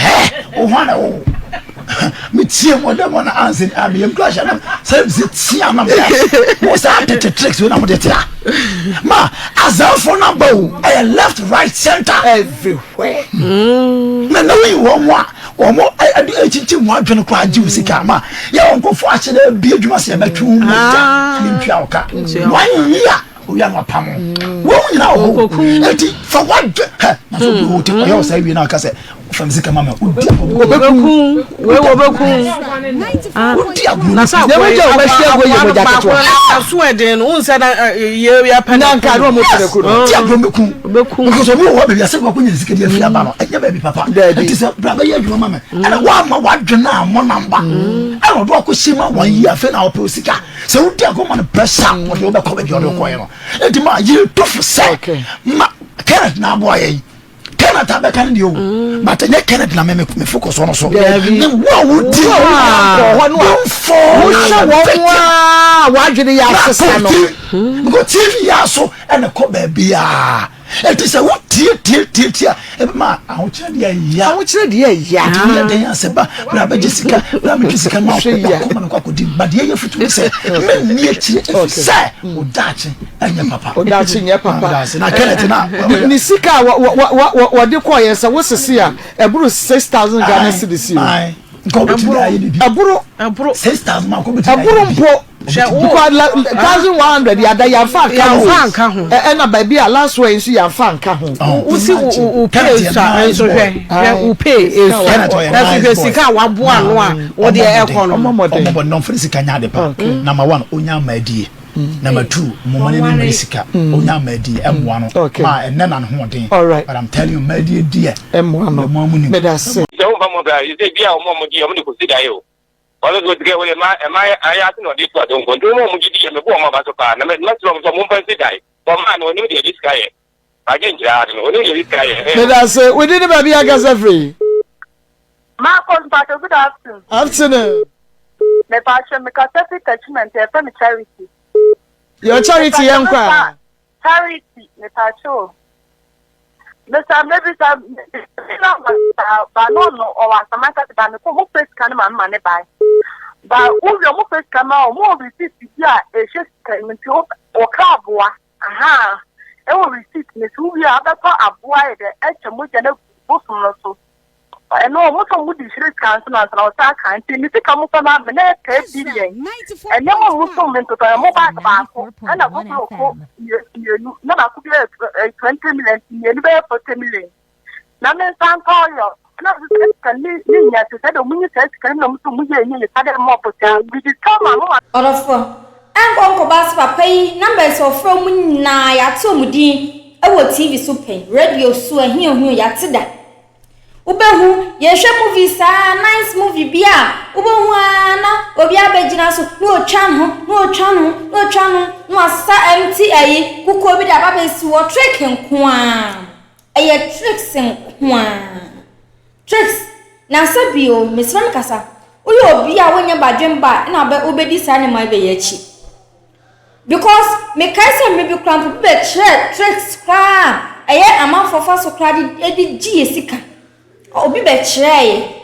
o wana o me tie mo dem na answer am yem clash na say tie na me mo say the tricks we na mo dey tia ma azal for number I left right center everywhere me no we wo mo echichi mo adwene kwa agi usika ma ya won ko fo a chede bi adwuma se betu mo ja ni ntwa oka wan ya oya no pam wo nyina wo enti for what na so bi wo ti oya say bi na aka say from zika mama obeku na sa ko je o ba shia go ye mo jaketo aso eden no unsa na ye ya pana nka no mo tere ku no ti obeku ko so mo wo be ase ko nyi zika dia fi aba no enya ba bi papa ti se bra ba ye adwuma mama ana wa ma wa dwena mo namba ana do ko shima wan yi afa na ope osika se wo dia ko man pressure mo de obe ko be dio ko ye no enti ma ye to for sec ma Kenneth na boy ye Kenneth abeka ndi o but ne Kenneth na me focus on so ne wo wo di ho no fo wa dwene ya sesa no because TV ya so ene ko ba bia it is a what tie e ma aho kire de ya de ya se ba bra ba Jessica bra me Jessica ma ko ma ko di ba de ya futu se me mi echi se o dachi anya papa na Kenneth na ni sika wa de ko ye se wo sese a eburu 6000 Ghana cedis aburo 6000 ma ko beti aburo mpo 1100 ya da ya fa ka ho e na ba bia last way nso ya fa nka ho usi u pay sa enso hwe u pay e sika wa bo ano a wo de e ko no mo no free sika nya de pa number 1 onya ma die number 2 mo money ni sika onya ma die emwa no ma enne na ho den but I'm telling you ma die die emwa no me da se so ba mo ba ise bia o mo di o mo ni ko sida yo wala go dige wala ma aya ti no di to don ko do mo mu gidi me bo ma ba so pa na me so mo pa sida yi bo ma no ni de diska ye again ja no ni de diska ye me da se we did ba bia gas free ma ko pa to good afternoon me pa che me ka se attachment e fa me charity your charity yankwa charity me pa cho Mr. Maybe but no or Samantha by the whole place can man money buy. But who your face come out more receipt here a just came to or crabwa. Aha. I will receipt Miss who we are better a boy the extra much and a bosom also. I know most of would should cancel and I can't see me to come up and billion. And no one will come into a mobile bank and a book you never could be 20 million you never for 10 million. Now, men can't call you. Not can you to say the woman says, can you to me and you had a more potential. We just come on. Orofo. And Uncle Bass pay numbers of from na ya to mudi. Ewo TV super radio so here ya tida. Ubehu ye hwe movie sa nice movie bia ubehu ana obi abegina so no twan no asa MT ayi kuko bi da ba be si wo trick nko a eye tricks nko a tricks na sabio mesram kasa uyo obi a wonya badwemba na ba obedi sa ne mai be yachi because me kai say me bi krampo be tricks kwa eye amanfofa so kradi edi gi esika obi be kire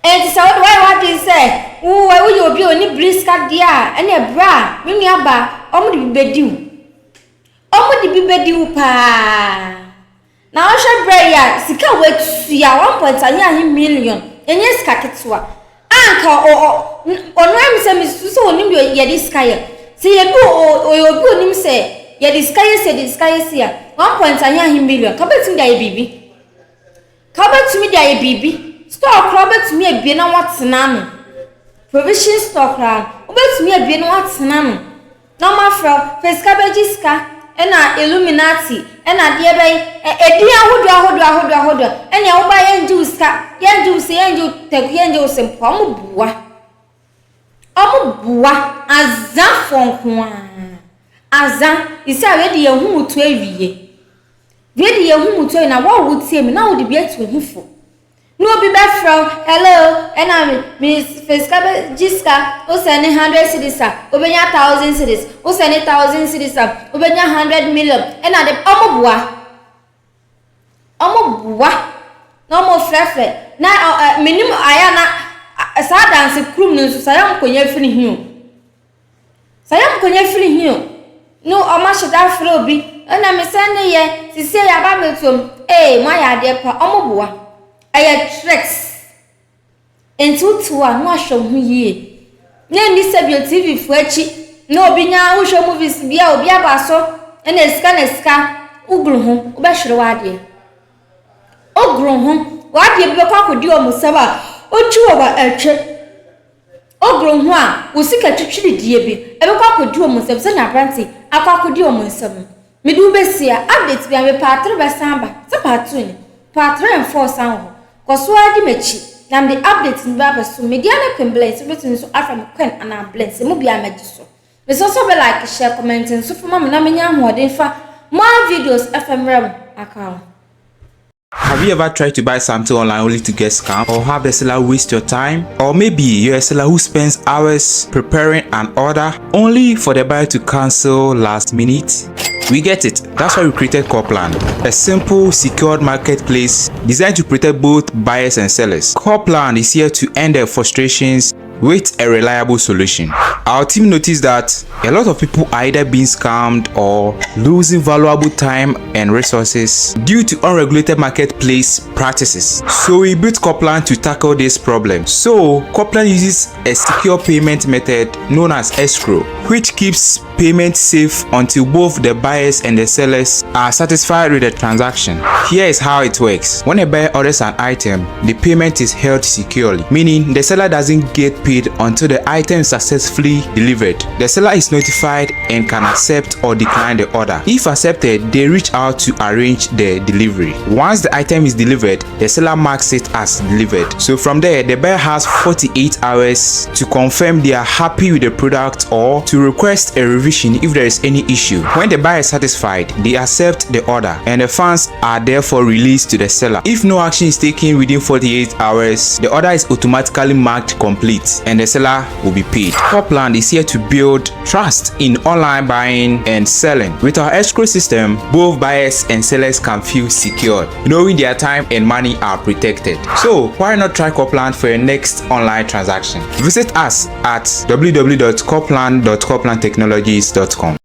and so what do you say we you obi oni briska dia ene bra me nuaba omudi bibediu pa na o hwe bra ya sika wetu ya 1.9 million enye sika ketwa anka ono am se misuso onim ye diska ye se ye bi obi onim se ye diska ye se ya 1.9 million ka betim dia ye bibi Kabetumi dia ye bibi stock kabetumi ebie na watena no provision stock ra obetumi ebie na watena no na mafra face cabbage ska ena illuminati na de be edi ahodo ene wo ba yenju ska yenju teku yenju sempo omubuwa azan fonko azan isa we de yehumutu awie we de yehumutu na wo wutie mi na wo de bi atu hufo no be from hello and Miss Feskabe Jiska o send 100 cedis obenya 1000 cedis o send 1000 cedis obenya 100 million and na de omobuwa no mo frefre na minimum aya na sa dance krum no so sayam konya firi hiu no o ma sheda fro bi na me send ye sisi ya ba metom mo ya de pa omobuwa aya tricks into tuwa no ahwom yie na ni sabio tv fuachi na obinya wo hwe movies bia obi abaso na ska ugru ho obehwere wade ogru ho wade bi bekwa kodi o musaba otu oba etwe ogru ho a usika twitwiri die bi ebekwa kodi o musaba se na branti akwa kodi o musaba medu besia update bia me patre besamba se patuni patre enforce anho koso adi mechi na the updates in baba so media na complaints between so afam kwen ana bless mo bia magiso me so be like share comment and so for mama na menya hoden fa more videos FM ram account. Have you ever tried to buy something online only to get scammed, or have the seller waste your time? Or maybe you're a seller who spends hours preparing an order only for the buyer to cancel last minute? We get it. That's why we created Coplan, a simple, secured marketplace designed to protect both buyers and sellers. Coplan is here to end their frustrations with a reliable solution. Our team noticed that a lot of people are either being scammed or losing valuable time and resources due to unregulated marketplace practices. So we built Coplan to tackle this problem. So Coplan uses a secure payment method known as escrow, which keeps payment safe until both the buyers and the sellers are satisfied with the transaction. Here is how it works. When a buyer orders an item, the payment is held securely, meaning the seller doesn't get paid until the item is successfully delivered. The seller is notified and can accept or decline the order. If accepted, they reach out to arrange the delivery. Once the item is delivered, the seller marks it as delivered. So from there, the buyer has 48 hours to confirm they are happy with the product or to request a revision if there is any issue. When the buyer is satisfied, they accept the order and the funds are therefore released to the seller. If no action is taken within 48 hours, the order is automatically marked complete and the seller will be paid. Coplan is here to build trust in online buying and selling. With our escrow system, both buyers and sellers can feel secure, knowing their time and money are protected. So why not try Coplan for your next online transaction? Visit us at www.coplan.coplantechnologies.com.